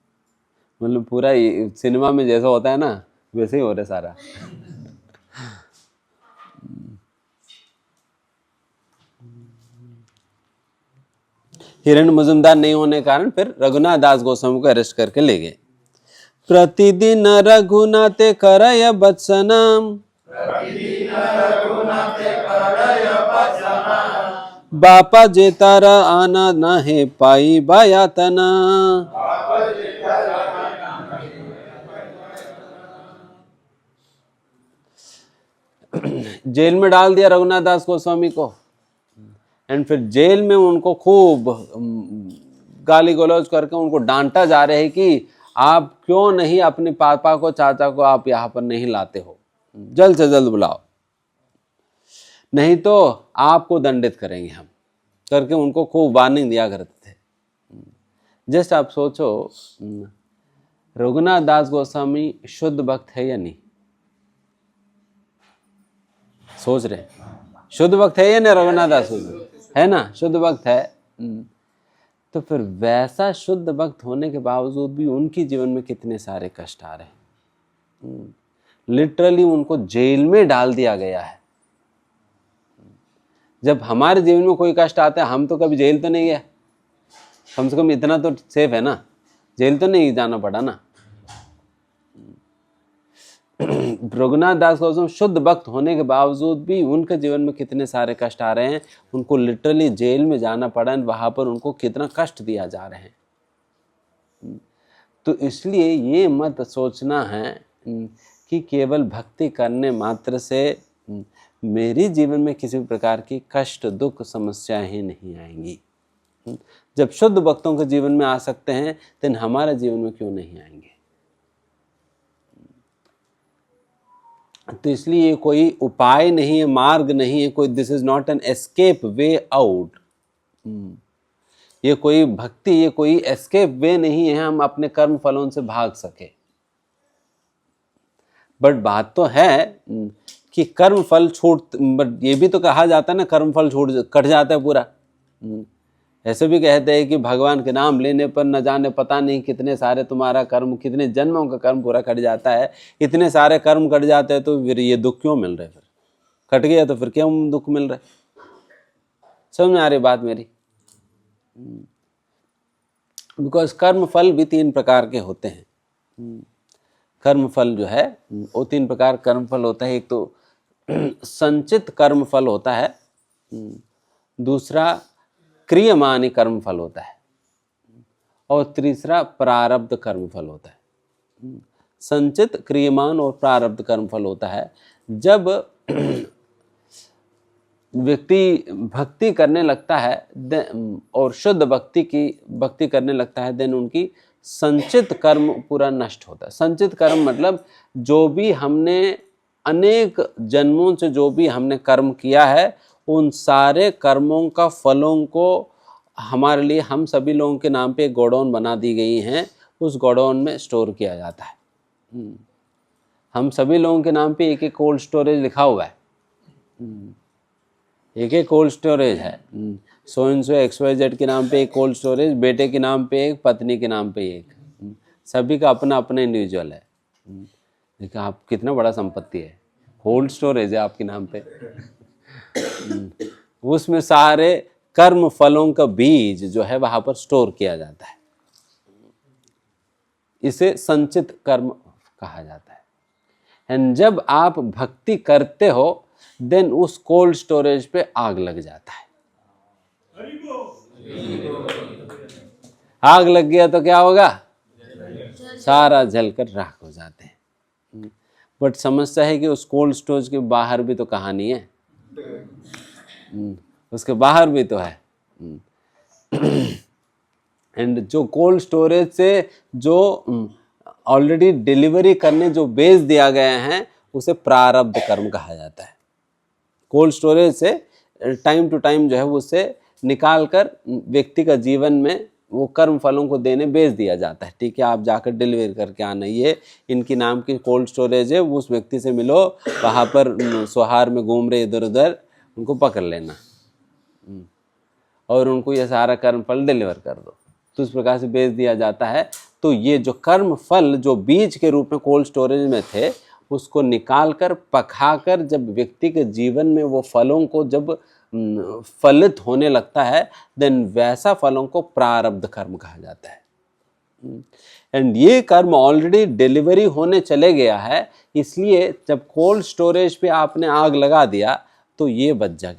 मतलब पूरा सिनेमा में जैसा होता है ना वैसे ही हो रहा सारा। हिरण मुजुमदार नहीं होने के कारण फिर रघुनाथ दास गोस्वामी को अरेस्ट करके ले गए। प्रतिदिन रघुनाथे करय बत्सनाम, बापा जे तारा आना नहे पाई बायातना। जेल में डाल दिया रघुनाथ दास गोस्वामी को एंड फिर जेल में उनको खूब गाली गलौज करके उनको डांटा जा रहा है कि आप क्यों नहीं अपने पापा को चाचा को आप यहाँ पर नहीं लाते हो, जल्द से जल्द बुलाओ, नहीं तो आपको दंडित करेंगे हम, करके उनको खूब वार्निंग दिया करते थे। जस्ट आप सोचो रघुनाथ दास गोस्वामी शुद्ध भक्त है या नहीं? सोच रहे शुद्ध भक्त है या नहीं? रघुनाथ दास है ना, शुद्ध भक्त है। तो फिर वैसा शुद्ध भक्त होने के बावजूद भी उनके जीवन में कितने सारे कष्ट आ रहे हैं। लिटरली उनको जेल में डाल दिया गया है। जब हमारे जीवन में कोई कष्ट आता है, हम तो कभी जेल तो नहीं गए, कम से कम इतना तो सेफ है ना, जेल तो नहीं जाना पड़ा ना। रघुनाथ दास गोस्वामी शुद्ध भक्त होने के बावजूद भी उनके जीवन में कितने सारे कष्ट आ रहे हैं। उनको लिटरली जेल में जाना पड़ा, वहां पर उनको कितना कष्ट दिया जा रहे हैं। तो इसलिए ये मत सोचना है कि केवल भक्ति करने मात्र से मेरे जीवन में किसी भी प्रकार की कष्ट दुख समस्याएं ही नहीं आएंगी। जब शुद्ध भक्तों के जीवन में आ सकते हैं तो हमारे जीवन में क्यों नहीं आएंगे? तो इसलिए कोई उपाय नहीं है, मार्ग नहीं है, कोई this is not an escape way out. ये कोई भक्ति, ये कोई एस्केप वे नहीं है हम अपने कर्म फलों से भाग सके। बट बात तो है कि कर्म फल छूट, बट ये भी तो कहा जाता है ना कर्म फल छूट कट जाता है पूरा। ऐसे भी कहते हैं कि भगवान के नाम लेने पर न जाने पता नहीं कितने सारे तुम्हारा कर्म, कितने जन्मों का कर्म पूरा कट जाता है। इतने सारे कर्म कट जाते हैं तो फिर ये दुख क्यों मिल रहे? फिर कट गया तो फिर क्यों दुख मिल रहा है? समझ में आ रही बात मेरी? बिकॉज कर्म फल भी 3 प्रकार के होते हैं। कर्म फल जो है वो 3 प्रकार कर्म फल होता है। एक तो संचित कर्म फल होता है, दूसरा क्रियमानी कर्म फल होता है, और तीसरा प्रारब्ध कर्म फल होता है। संचित, क्रियमान और प्रारब्ध कर्म फल होता है। जब व्यक्ति भक्ति करने लगता है और शुद्ध भक्ति करने लगता है, देन उनकी संचित कर्म पूरा नष्ट होता है। संचित कर्म मतलब जो भी हमने अनेक जन्मों से जो भी हमने कर्म किया है, उन सारे कर्मों का फलों को हमारे लिए, हम सभी लोगों के नाम पे एक गोडाउन बना दी गई हैं, उस गोडाउन में स्टोर किया जाता है। हम सभी लोगों के नाम पे एक एक कोल्ड स्टोरेज लिखा हुआ है। एक एक कोल्ड स्टोरेज है। सो इन सो XYZ के नाम पे एक कोल्ड स्टोरेज, बेटे के नाम पे एक, पत्नी के नाम पे एक, सभी का अपना अपना इंडिविजुअल है। देखिए आप कितना बड़ा संपत्ति है, कोल्ड स्टोरेज है आपके नाम पे। उसमें सारे कर्म फलों का बीज जो है वहां पर स्टोर किया जाता है। इसे संचित कर्म कहा जाता है। एंड जब आप भक्ति करते हो देन उस कोल्ड स्टोरेज पे आग लग जाता है। आग लग गया तो क्या होगा? सारा जलकर राख हो जाते हैं। बट समस्या है कि उस कोल्ड स्टोरेज के बाहर भी तो कहानी है। उसके बाहर भी तो है। एंड जो कोल्ड स्टोरेज से जो ऑलरेडी डिलीवरी करने जो बेच दिया गया है उसे प्रारब्ध कर्म कहा जाता है। कोल्ड स्टोरेज से टाइम टू टाइम जो है उसे निकाल कर व्यक्ति का जीवन में वो कर्म फलों को देने बेच दिया जाता है। ठीक है, आप जाकर डिलीवर करके आना, ये इनकी नाम की कोल्ड स्टोरेज है, उस व्यक्ति से मिलो, वहाँ पर सोहार में घूम रहे इधर उधर, उनको पकड़ लेना और उनको ये सारा कर्म फल डिलीवर कर दो। तो इस प्रकार से बेच दिया जाता है। तो ये जो कर्म फल जो बीज के रूप में कोल्ड स्टोरेज में थे उसको निकाल कर पका कर जब व्यक्ति के जीवन में वो फलों को जब फलित होने लगता है देन वैसा फलों को प्रारब्ध कर्म कहा जाता है। एंड ये कर्म ऑलरेडी डिलीवरी होने चले गया है, इसलिए जब कोल्ड स्टोरेज पे आपने आग लगा दिया तो ये बच गया,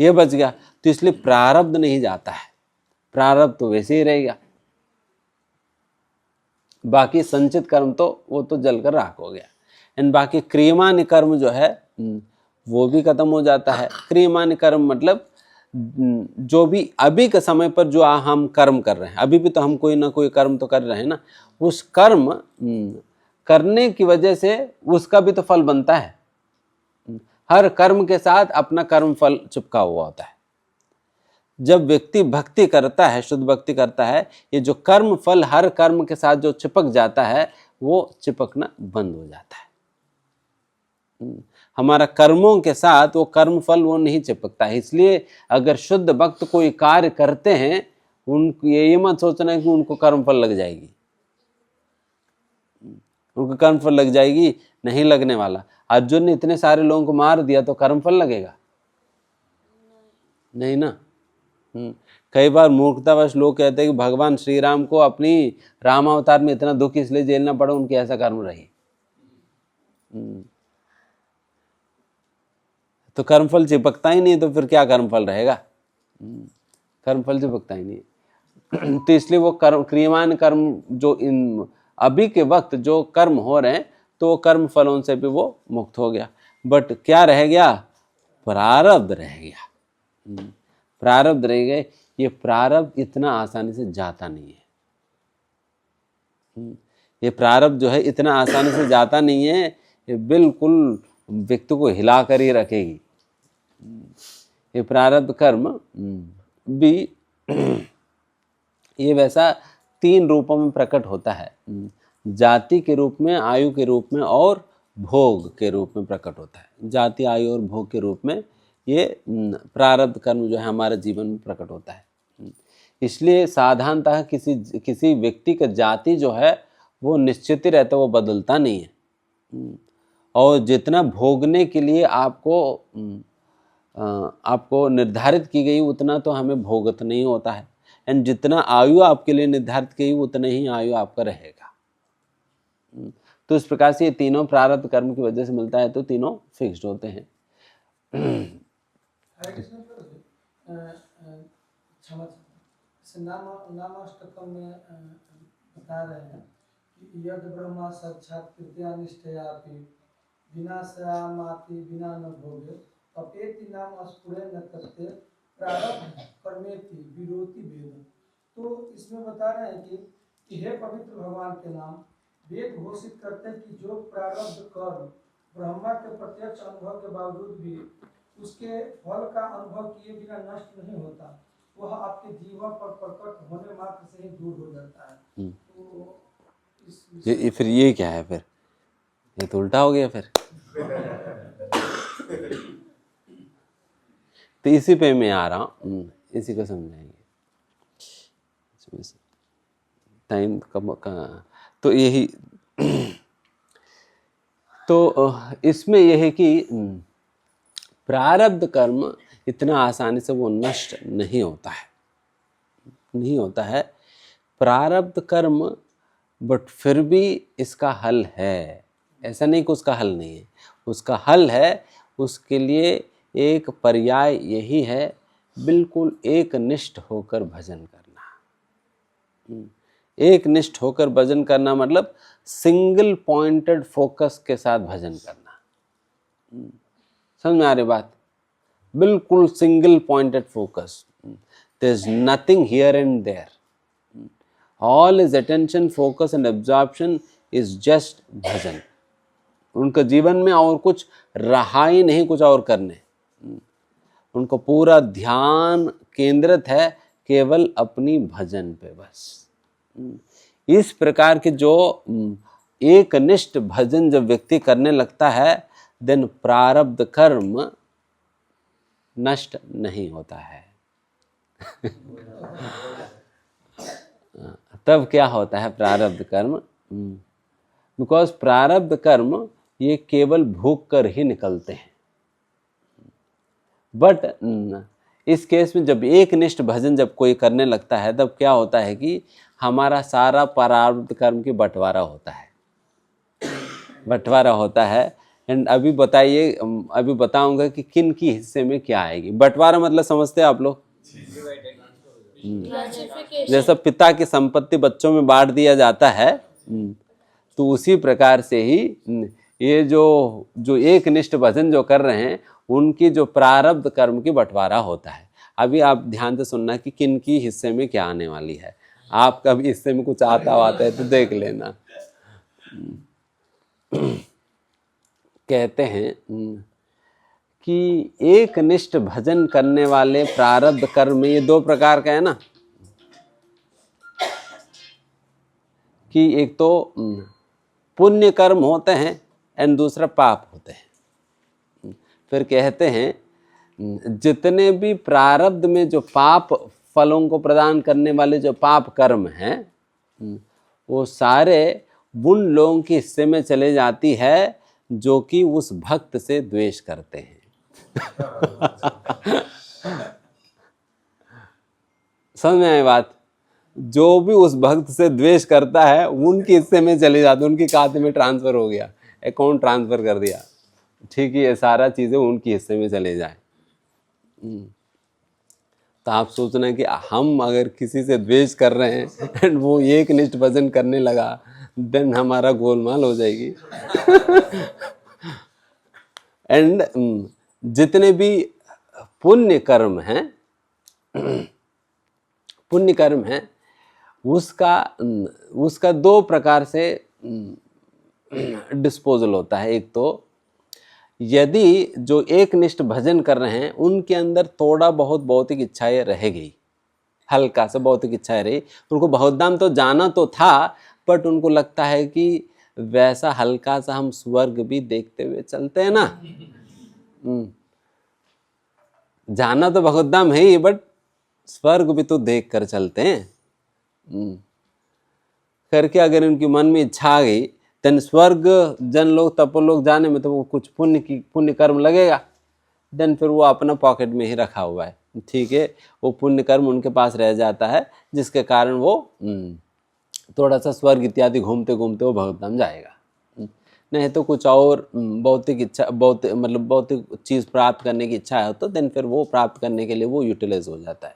ये बच गया। तो इसलिए प्रारब्ध नहीं जाता है, प्रारब्ध तो वैसे ही रहेगा, बाकी संचित कर्म तो वो तो जलकर राख हो गया। एंड बाकी क्रियमान्य कर्म जो है वो भी खत्म हो जाता है। क्रियमान्य कर्म मतलब जो भी अभी के समय पर जो हम कर्म कर रहे हैं, अभी भी तो हम कोई ना कोई कर्म तो कर रहे हैं ना, उस कर्म करने की वजह से उसका भी तो फल बनता है। हर कर्म के साथ अपना कर्म फल चिपका हुआ होता है। जब व्यक्ति भक्ति करता है, शुद्ध भक्ति करता है, ये जो कर्म फल हर कर्म के साथ जो चिपक जाता है वो चिपकना बंद हो जाता है। हमारा कर्मों के साथ वो कर्म फल वो नहीं चिपकता है। इसलिए अगर शुद्ध भक्त कोई कार्य करते हैं, उनको ये मत सोचना है कि उनको कर्म फल लग जाएगी, उनको कर्म फल लग जाएगी, नहीं लगने वाला। अर्जुन ने इतने सारे लोगों को मार दिया तो कर्म फल लगेगा? नहीं ना। कई बार मूर्खतावश लोग कहते हैं कि भगवान श्री राम को अपनी रामावतार में इतना दुख इसलिए झेलना पड़ा, उनकी ऐसा कर्म रही। तो कर्मफल चिपकता ही नहीं तो फिर क्या कर्मफल रहेगा? कर्मफल चिपकता ही नहीं। तो इसलिए वो कर्म क्रियमान्य कर्म जो इन अभी के वक्त जो कर्म हो रहे हैं तो कर्म फलों से भी वो मुक्त हो गया। बट क्या रह गया? प्रारब्ध रह गया। प्रारब्ध रह गए। ये प्रारब्ध इतना आसानी से जाता नहीं है। ये प्रारब्ध जो है इतना आसानी से जाता नहीं है, ये बिल्कुल व्यक्ति को हिला कर ही रखेगी। ये प्रारब्ध कर्म भी ये वैसा 3 रूपों में प्रकट होता है, जाति के रूप में, आयु के रूप में और भोग के रूप में प्रकट होता है। जाति, आयु और भोग के रूप में ये प्रारब्ध कर्म जो है हमारे जीवन में प्रकट होता है। इसलिए साधारणतः किसी व्यक्ति का जाति जो है वो निश्चित ही रहता है, वो बदलता नहीं है। और जितना भोगने के लिए आपको निर्धारित की गई उतना तो हमें भोगत नहीं होता है। एंड जितना आयु आपके लिए निर्धारित की गई उतना ही आयु आपका रहेगा। तो इस प्रकार से ये तीनों प्रारब्ध कर्म की वजह से मिलता है, तो तीनों फिक्स्ड होते हैं। हरे कृष्ण क्षमा नामाष्टकम में बता रहे हैं कि यद ब्रह्मा साक्षात कृत्या निष्ठयापि विनाशयामाति विना न भोगे अपेति नाम अस्फुरे न तत्ते प्रारब्ध कर्मेति विरोति वेद। तो इसमें बता रहे हैं कि हे पवित्र भगवान के नाम, वेद घोषित करते हैं कि जो प्रारब्ध कर्म ब्रह्मा के प्रत्यक्ष अनुभव के बावजूद भी उसके फल का अनुभव किए बिना नष्ट नहीं होता, वह आपके जीवन पर प्रकट होने मात्र से ही दूर हो जाता है। तो ये फिर ये क्या है? फिर ये तो उल्टा हो गया। फिर तो इसी पे मैं आ रहा हूँ, इसी को समझाएंगे। टाइम कम तो यही तो इसमें यह है कि प्रारब्ध कर्म इतना आसानी से वो नष्ट नहीं होता है, नहीं होता है प्रारब्ध कर्म। बट फिर भी इसका हल है, ऐसा नहीं कि उसका हल नहीं है, उसका हल है। उसके लिए एक पर्याय यही है, बिल्कुल एक निष्ठ होकर भजन करना। एक निष्ठ होकर भजन करना मतलब सिंगल पॉइंटेड फोकस के साथ भजन करना। समझ में आ रही बात? बिल्कुल single pointed focus, there is nothing here and there, all is attention, focus and absorption is just bhajan. उनका जीवन में और कुछ रहा ही नहीं, कुछ और करने, उनका पूरा ध्यान केंद्रित है केवल अपनी भजन पे बस। इस प्रकार के जो एकनिष्ठ भजन जब व्यक्ति करने लगता है, देन प्रारब्ध कर्म नष्ट नहीं होता है। तब क्या होता है प्रारब्ध कर्म? बिकॉज प्रारब्ध कर्म ये केवल भूख कर ही निकलते हैं। बट इस केस में जब एक निष्ठ भजन जब कोई करने लगता है, तब क्या होता है कि हमारा सारा प्रारब्ध कर्म की बंटवारा होता है, बंटवारा होता है। एंड अभी बताइए, अभी बताऊंगा कि किन की हिस्से में क्या आएगी। बंटवारा मतलब समझते हैं आप लोग? जैसा पिता की संपत्ति बच्चों में बांट दिया जाता है, तो उसी प्रकार से ही ये जो एक निष्ठ भजन जो कर रहे हैं, उनकी जो प्रारब्ध कर्म की बंटवारा होता है। अभी आप ध्यान से सुनना कि किन की हिस्से में क्या आने वाली है। आपका भी हिस्से में कुछ आता है तो देख लेना। कहते हैं कि एक निष्ठ भजन करने वाले प्रारब्ध कर्म में ये दो प्रकार का है ना, कि एक तो पुण्य कर्म होते हैं एंड दूसरा पाप होते हैं। फिर कहते हैं जितने भी प्रारब्ध में जो पाप फलों को प्रदान करने वाले जो पाप कर्म हैं, वो सारे उन लोगों के हिस्से में चले जाती है जो कि उस भक्त से द्वेष करते हैं। समझ में आई बात? जो भी उस भक्त से द्वेष करता है उनके हिस्से में चले जाते, उनके खाते में ट्रांसफर हो गया, अकाउंट ट्रांसफर कर दिया, ठीक है, ये सारा चीजें उनके हिस्से में चले जाए। तो आप सोचना कि हम अगर किसी से द्वेष कर रहे हैं एंड वो एक निष्ठ भजन करने लगा, देन हमारा गोलमाल हो जाएगी। एंड जितने भी पुण्य कर्म हैं, पुण्य कर्म है, उसका दो प्रकार से डिस्पोजल होता है। एक तो यदि जो एक निष्ठ भजन कर रहे हैं उनके अंदर थोड़ा बहुत भौतिक इच्छाएं रह गई, हल्का सा भौतिक इच्छाएं रही, उनको बहुत दाम तो जाना तो था, बट उनको लगता है कि वैसा हल्का सा हम स्वर्ग भी देखते हुए चलते हैं ना, जाना तो बहुत दाम है ही, बट स्वर्ग भी तो देख कर चलते हैं करके अगर उनकी मन में इच्छा आ गई, देन स्वर्ग जन लोग तपोलोक जाने में तो वो कुछ पुण्य कर्म लगेगा, देन फिर वो अपना पॉकेट में ही रखा हुआ है, ठीक है, वो पुण्य कर्म उनके पास रह जाता है, जिसके कारण वो थोड़ा सा स्वर्ग इत्यादि घूमते घूमते वो भगवतधाम जाएगा। नहीं तो कुछ और भौतिक इच्छा, भौतिक चीज़ प्राप्त करने की इच्छा है तो देन फिर वो प्राप्त करने के लिए वो यूटिलाइज हो जाता है।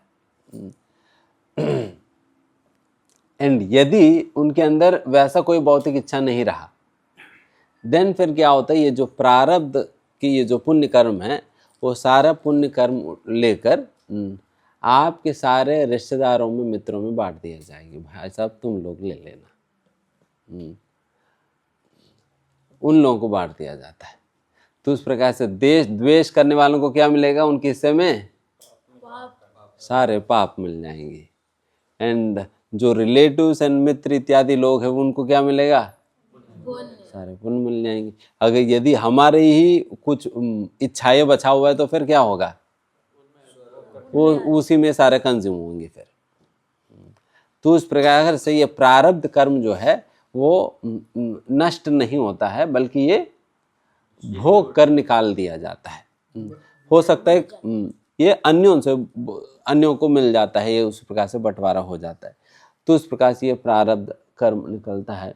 एंड यदि उनके अंदर वैसा कोई भौतिक इच्छा नहीं रहा, देन फिर क्या होता है, ये जो प्रारब्ध की ये जो पुण्य कर्म है, वो सारा पुण्य कर्म लेकर आपके सारे रिश्तेदारों में, मित्रों में बांट दिया जाएगी। भाई साहब तुम लोग ले लेना, उन लोगों को बांट दिया जाता है। तो उस प्रकार से द्वेष करने वालों को क्या मिलेगा? उनके हिस्से में सारे पाप मिल जाएंगे। एंड जो रिलेटिव्स एंड मित्र इत्यादि लोग हैं उनको क्या मिलेगा? सारे पुण्य मिल जाएंगे। अगर यदि हमारे ही कुछ इच्छाएं बचा हुआ है तो फिर क्या होगा? वो उसी में सारे कंज्यूम होंगे फिर। तो उस प्रकार से ये प्रारब्ध कर्म जो है वो नष्ट नहीं होता है, बल्कि ये भोग कर निकाल दिया जाता है। हो सकता है ये अन्यों को मिल जाता है, ये उस प्रकार से बंटवारा हो जाता है। तो उस प्रकार से ये प्रारब्ध कर्म निकलता है।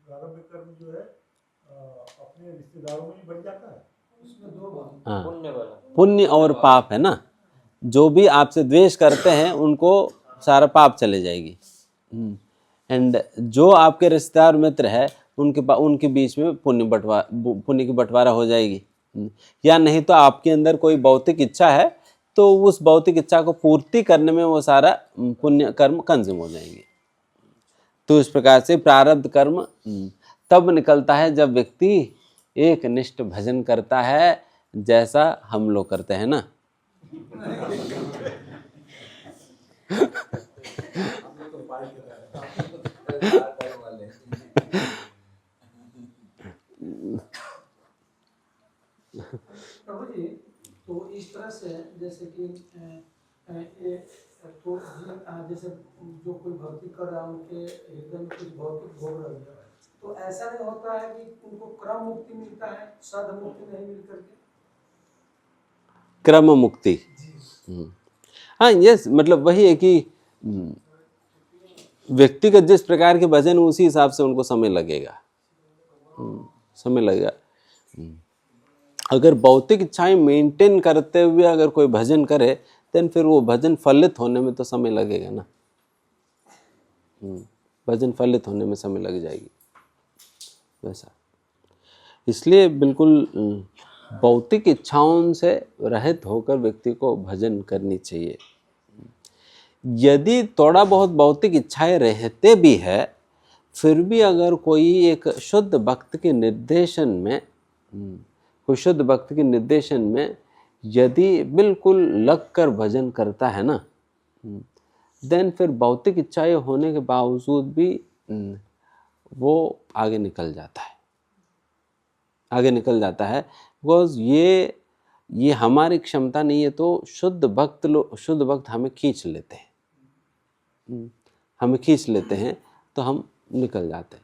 प्रारब्ध कर्म जो है अपने रिश्तेदारों में ही बन जाता है, उसमें दो बात, हाँ, पुण्य और पाप है ना। जो भी आपसे द्वेष करते हैं उनको सारा पाप चले जाएगी। एंड जो आपके रिश्तेदार मित्र है उनके बीच में पुण्य की बंटवारा हो जाएगी। या नहीं तो आपके अंदर कोई भौतिक इच्छा है तो उस भौतिक इच्छा को पूर्ति करने में वो सारा पुण्य कर्म कंज्यूम हो जाएंगे। तो इस प्रकार से प्रारब्ध कर्म तब निकलता है जब व्यक्ति एक निष्ठ भजन करता है, जैसा हम लोग करते हैं ना। प्रभु जी, तो इस तरह से जैसे कि ये तो जैसे जो कोई भक्ति कर रहा है उनके हृदय में कुछ भौतिक भोग रह गया, तो ऐसा नहीं होता है कि उनको क्रम मुक्ति मिलता है, सद मुक्ति नहीं मिल करके? क्रम मुक्ति, हाँ यस, मतलब वही है कि व्यक्तिगत जिस प्रकार के भजन उसी हिसाब से उनको समय लगेगा, समय लगेगा। अगर भौतिक इच्छाएं मेंटेन करते हुए अगर कोई भजन करे तो फिर वो भजन फलित होने में तो समय लगेगा ना। भजन फलित होने में समय लग जाएगी वैसा। इसलिए बिल्कुल भौतिक इच्छाओं से रहित होकर व्यक्ति को भजन करनी चाहिए। यदि थोड़ा बहुत भौतिक इच्छाएं रहते भी है, फिर भी अगर कोई एक शुद्ध भक्त के निर्देशन में यदि बिल्कुल लगकर भजन करता है ना, देन फिर भौतिक इच्छाएं होने के बावजूद भी वो आगे निकल जाता है, बिकॉज ये हमारी क्षमता नहीं है। तो शुद्ध भक्त हमें खींच लेते हैं, तो हम निकल जाते हैं,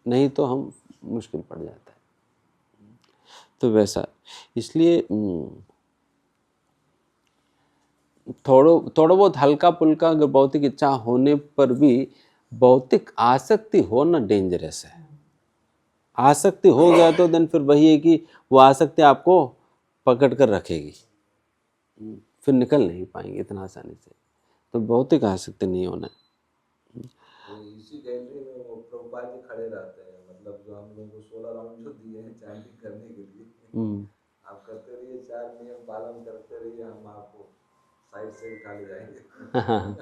नहीं तो हम मुश्किल पड़ जाता है। तो वैसा, इसलिए थोड़ा बहुत हल्का पुल्का अगर भौतिक इच्छा होने पर भी भौतिक आसक्ति होना डेंजरस है। आसक्ति हो गया तो देन फिर वही है कि वो आसक्ति आपको पकड़ कर रखेगी, फिर निकल नहीं पाएंगे इतना आसानी से। तो भौतिक आसक्ति नहीं होना है। इसी गैलरी में वो प्रभुपाद जी खड़े रहते हैं, मतलब जो हम लोगों को 16 राउंड जो दिए हैं चैंटिंग करने के लिए, आप करते रहिए, 4 नियम पालन करते रहिए, हम आपको साइड से उठा ले जाएंगे। हाँ,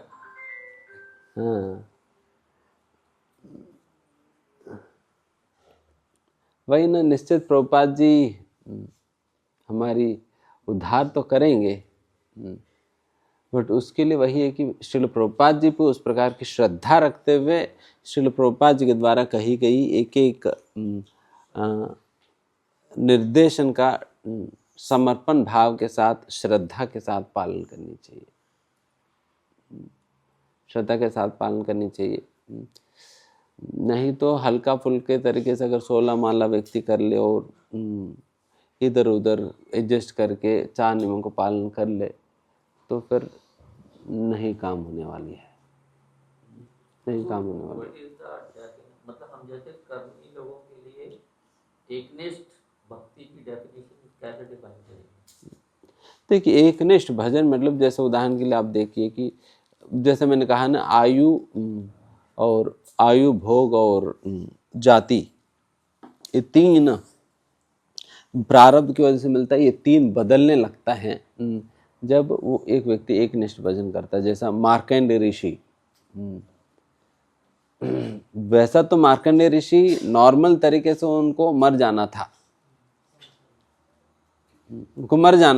वही ना, निश्चित प्रभुपाद जी हमारी उद्धार तो करेंगे, बट उसके लिए वही है कि श्रील प्रभुपाद जी पे उस प्रकार की श्रद्धा रखते हुए श्रील प्रभुपाद जी के द्वारा कही गई एक एक निर्देशन का समर्पण भाव के साथ, श्रद्धा के साथ पालन करनी चाहिए, श्रद्धा के साथ पालन करनी चाहिए। नहीं तो हल्का फुल्के तरीके से अगर 16 माला व्यक्ति कर ले और इधर उधर एडजस्ट करके 4 नियमों को पालन कर ले, तो फिर नहीं काम होने वाली है, नहीं काम होने वाली है। मतलब हम जैसे कर्मी लोगों के लिए एकनिष्ठ भक्ति की डेफिनेशन कैसे डिफाइन करेंगे? देखिए, एकनिष्ठ भजन मतलब जैसे उदाहरण के लिए आप देखिए कि जैसे मैंने कहा ना, आयु भोग और जाति, ये 3 प्रारब्ध की वजह से मिलता है। ये 3 बदलने लगता है जब वो एक व्यक्ति एक निष्ठ भजन करता है। जैसा मार्कंडेय ऋषि, वैसा तो मार्कंडेय ऋषि नॉर्मल तरीके से उनको मर जाना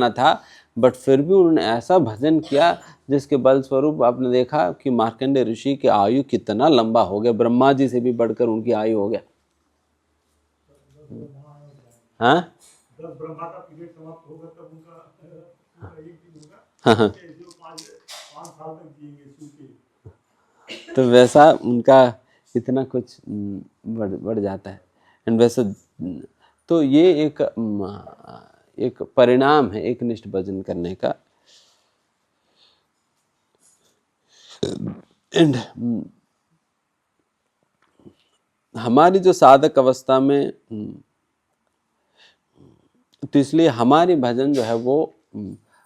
था, बट फिर भी उन्होंने ऐसा भजन किया जिसके बल स्वरूप आपने देखा कि मार्कंडेय ऋषि की आयु कितना लंबा हो गया, ब्रह्मा जी से भी बढ़कर उनकी आयु हो गया। हाँ, 10 ब्रह्मा का पीरियड समाप्त होगा तब उनका एक दिन होगा, हाँ, जो 5 साल तक जिएंगे शिव के। तो वैसा उनका इतना कुछ बढ़ जाता है। एंड वैसे तो ये एक परिणाम है एक निष्ठ भजन करने का। एंड हमारी जो साधक अवस्था में, तो इसलिए हमारी भजन जो है वो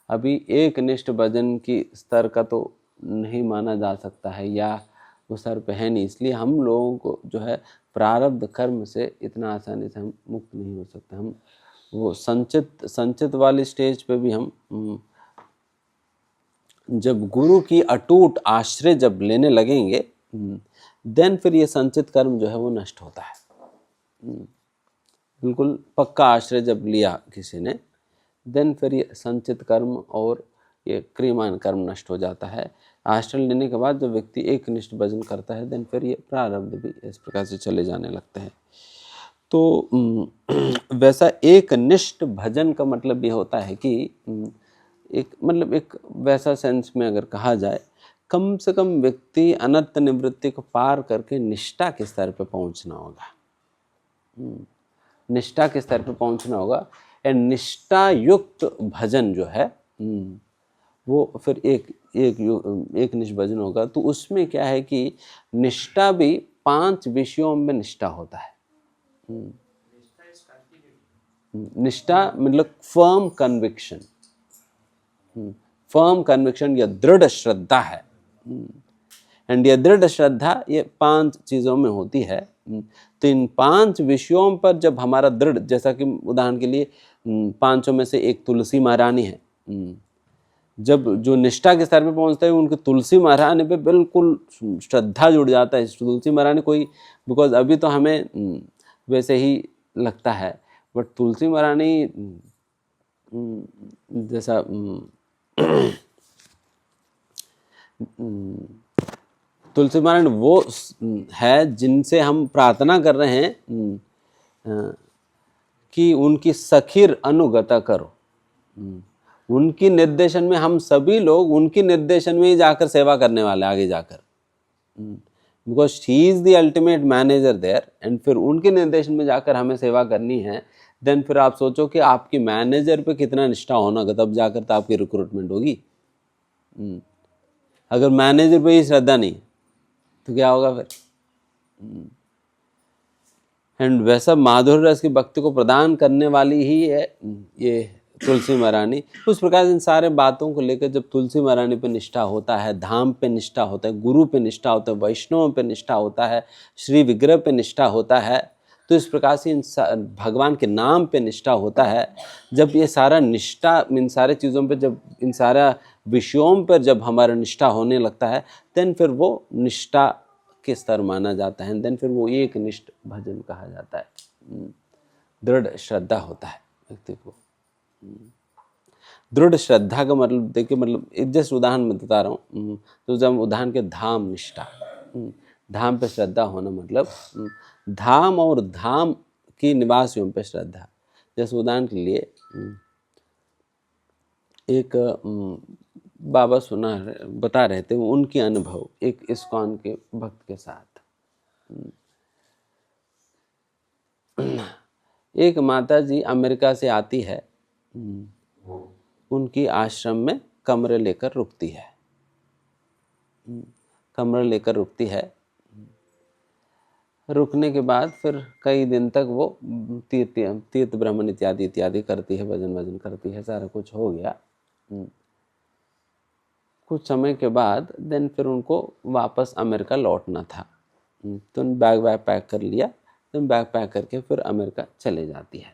अभी एक निष्ठ भजन की स्तर का तो नहीं माना जा सकता है, या वो स्तर पे है नहीं। इसलिए हम लोगों को जो है प्रारब्ध कर्म से इतना आसानी से हम मुक्त नहीं हो सकते। हम वो संचित वाली स्टेज पे भी हम जब गुरु की अटूट आश्रय जब लेने लगेंगे, देन फिर ये संचित कर्म जो है वो नष्ट होता है। बिल्कुल पक्का आश्रय जब लिया किसी ने, देन फिर ये संचित कर्म और ये क्रियमान कर्म नष्ट हो जाता है। आश्रय लेने के बाद जब व्यक्ति एक निष्ठ भजन करता है, देन फिर ये प्रारब्ध भी इस प्रकार से चले जाने लगते हैं। तो वैसा एक निष्ठ भजन का मतलब ये होता है कि एक वैसा सेंस में अगर कहा जाए, कम से कम व्यक्ति अनंत निवृत्ति को पार करके निष्ठा के स्तर पे पहुंचना होगा। निष्ठा के स्तर पे पहुंचना होगा। निष्ठा युक्त भजन जो है वो फिर एक निष्ठ भजन होगा। तो उसमें क्या है कि निष्ठा भी 5 विषयों में निष्ठा होता है। निष्ठा मतलब फर्म कन्विक्शन या दृढ़ श्रद्धा है। एंड ये दृढ़ श्रद्धा ये 5 चीज़ों में होती है। तो इन 5 विषयों पर जब हमारा दृढ़, जैसा कि उदाहरण के लिए 5 में से एक तुलसी महारानी है, जब जो निष्ठा के स्तर पे पहुंचता है उनके तुलसी महारानी पे बिल्कुल श्रद्धा जुड़ जाता है। तुलसी महारानी कोई, बिकॉज अभी तो हमें वैसे ही लगता है, बट तुलसी महारानी जैसा तुलसी महारानी वो है जिनसे हम प्रार्थना कर रहे हैं कि उनकी सखीर अनुगता करो। उनकी निर्देशन में हम सभी लोग उनकी निर्देशन में ही जाकर सेवा करने वाले आगे जाकर, because she is the ultimate manager there. And फिर उनके निर्देशन में जाकर हमें सेवा करनी है। देन फिर आप सोचो कि आपकी मैनेजर पे कितना निष्ठा होना, तब जाकर तो आपकी रिक्रूटमेंट होगी। अगर मैनेजर पे ही श्रद्धा नहीं तो क्या होगा फिर। एंड वैसा माधुर्य रस की भक्ति को प्रदान करने वाली ही है ये तुलसी महारानी। उस प्रकार इन सारे बातों को लेकर जब तुलसी महारानी पे निष्ठा होता है, धाम पे निष्ठा होता है, गुरु पे निष्ठा होता है, वैष्णव पे निष्ठा होता है, श्री विग्रह पे निष्ठा होता है, तो इस प्रकार से इन भगवान के नाम पे निष्ठा होता है। जब ये सारा निष्ठा इन सारे चीज़ों पे, जब इन सारा विषयों पर जब हमारा निष्ठा होने लगता है, देन फिर वो निष्ठा के स्तर माना जाता है। देन फिर वो एक निष्ठ भजन कहा जाता है। दृढ़ श्रद्धा होता है व्यक्ति को। दृढ़ श्रद्धा का मतलब देखिए, मतलब एक जस्ट उदाहरण में बता रहा हूँ। तो जब उदाहरण के धाम निष्ठा, धाम पे श्रद्धा होना मतलब धाम और धाम की निवासियों पे श्रद्धा। जैसे उदाहरण के लिए एक बाबा बता रहे थे उनके अनुभव एक इस्कॉन के भक्त के साथ। एक माता जी अमेरिका से आती है, उनकी आश्रम में कमरे लेकर रुकती है। कमरा लेकर रुकती है। रुकने के बाद फिर कई दिन तक वो तीर्थ भ्रमण इत्यादि करती है, भजन करती है, सारा कुछ हो गया। कुछ समय के बाद देन फिर उनको वापस अमेरिका लौटना था। तो बैग पैक कर लिया। तो बैग पैक करके फिर अमेरिका चले जाती है।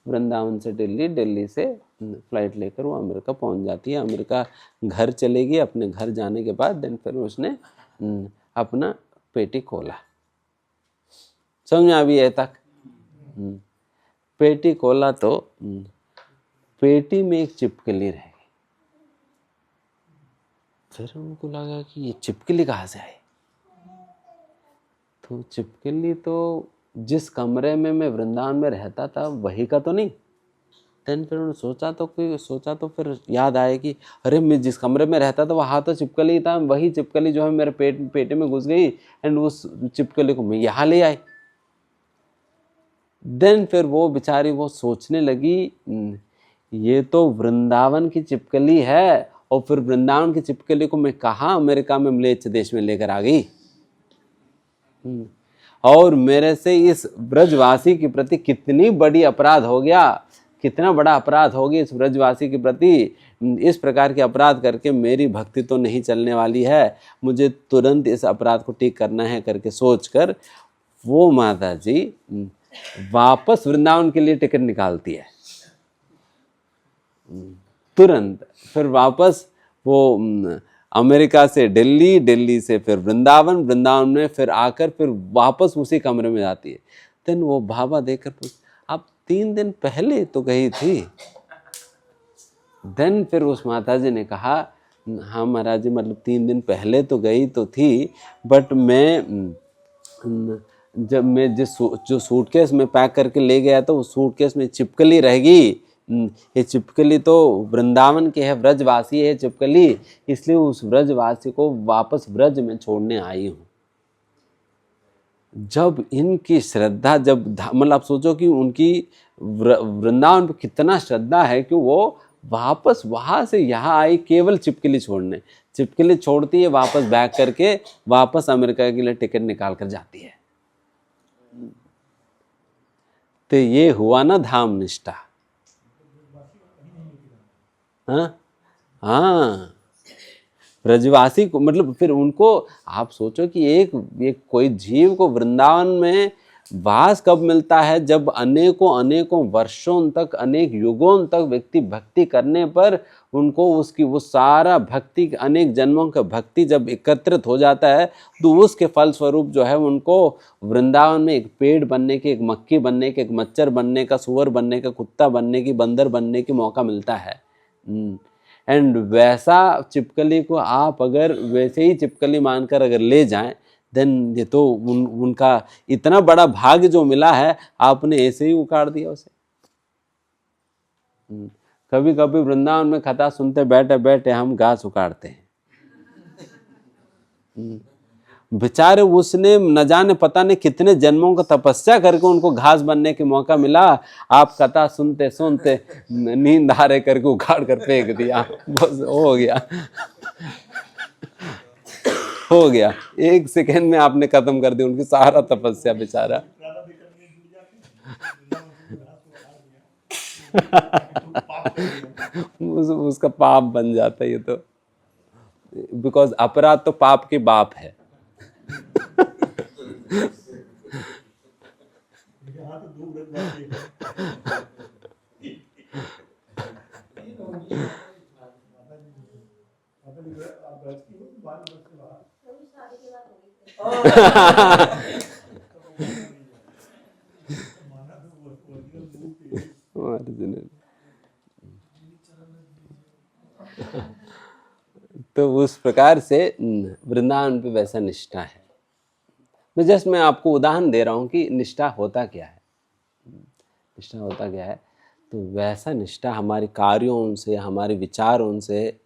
वृंदावन से दिल्ली, दिल्ली से फ्लाइट लेकर वो अमेरिका पहुंच जाती है। अमेरिका घर चलेगी। अपने घर जाने के बाद देन फिर उसने अपना पेटी खोला। समझ में अभी है तक? पेटी खोला तो पेटी में एक छिपकली रह गई। फिर उनको लगा कि ये छिपकली कहाँ से आई। तो छिपकली तो जिस कमरे में मैं वृंदावन में रहता था वही का तो नहीं। देन फिर उन्होंने सोचा तो फिर याद आया कि अरे मैं जिस कमरे में रहता था वहाँ तो छिपकली था, वही छिपकली जो है मेरे पेट में घुस गई एंड उस छिपकली को मैं यहाँ ले आई। देन फिर वो बेचारी वो सोचने लगी ये तो वृंदावन की छिपकली है, और फिर वृंदावन की छिपकली को मैं कहाँ अमेरिका में म्लेच्छ देश में लेकर आ गई। और मेरे से इस ब्रजवासी के प्रति कितनी बड़ी अपराध हो गया, कितना बड़ा अपराध हो गया इस ब्रजवासी के प्रति। इस प्रकार के अपराध करके मेरी भक्ति तो नहीं चलने वाली है, मुझे तुरंत इस अपराध को ठीक करना है करके सोचकर वो माता जी वापस वृंदावन के लिए टिकट निकालती है तुरंत। फिर वापस वो अमेरिका से दिल्ली, दिल्ली से फिर वृंदावन, वृंदावन में फिर आकर फिर वापस उसी कमरे में जाती है। देन वो बाबा देखकर पूछ, आप 3 दिन पहले तो गई थी। देन फिर उस माता जी ने कहा, हाँ महाराज जी, मतलब 3 दिन पहले तो गई तो थी, बट मैं जब मैं जो सूटकेस में पैक करके ले गया था, उस सूटकेस में छिपकली रह गई। ये छिपकली तो वृंदावन की है, व्रजवासी है छिपकली, इसलिए उस व्रजवासी को वापस व्रज में छोड़ने आई हूँ। जब इनकी श्रद्धा, जब मतलब आप सोचो कि उनकी वृंदावन पे कितना श्रद्धा है कि वो वापस वहाँ से यहाँ आई केवल छिपकली छोड़ने। छिपकली छोड़ती है, वापस बैक करके वापस अमेरिका के लिए टिकट निकाल कर जाती है। तो ये हुआ ना धाम निष्ठा। हाँ, ब्रजवासी को मतलब फिर उनको आप सोचो कि एक कोई जीव को वृंदावन में वास कब मिलता है, जब अनेकों वर्षों तक, अनेक युगों तक व्यक्ति भक्ति करने पर उनको उसकी वो सारा भक्ति, अनेक जन्मों का भक्ति जब एकत्रित हो जाता है, तो उसके फल स्वरूप जो है उनको वृंदावन में एक पेड़ बनने के, एक मक्खी बनने के, एक मच्छर बनने का, सुअर बनने का, कुत्ता बनने की, बंदर बनने की मौका मिलता है। एंड वैसा छिपकली को आप अगर वैसे ही छिपकली मानकर अगर ले जाएं, देन ये तो उनका इतना बड़ा भाग्य जो मिला है, आपने ऐसे ही उखाड़ दिया उसे। कभी कभी वृंदावन में कथा सुनते बैठे बैठे हम घास उखाड़ते हैं। बेचारे उसने न जाने पता नहीं कितने जन्मों का तपस्या करके उनको घास बनने के मौका मिला। आप कथा सुनते सुनते नींद आ रहे करके उखाड़ कर फेंक दिया, बस हो गया। हो गया, 1 सेकेंड में आपने खत्म कर दिया उनकी सारा तपस्या बेचारा। उसका पाप बन जाता है ये तो, बिकॉज अपराध तो पाप के बाप है। तो उस प्रकार से वृंदावन पे वैसा निष्ठा है। मैं आपको उदाहरण दे रहा हूं कि निष्ठा होता क्या है। निष्ठा होता क्या है, तो वैसा निष्ठा हमारे कार्यों से, हमारे विचारों से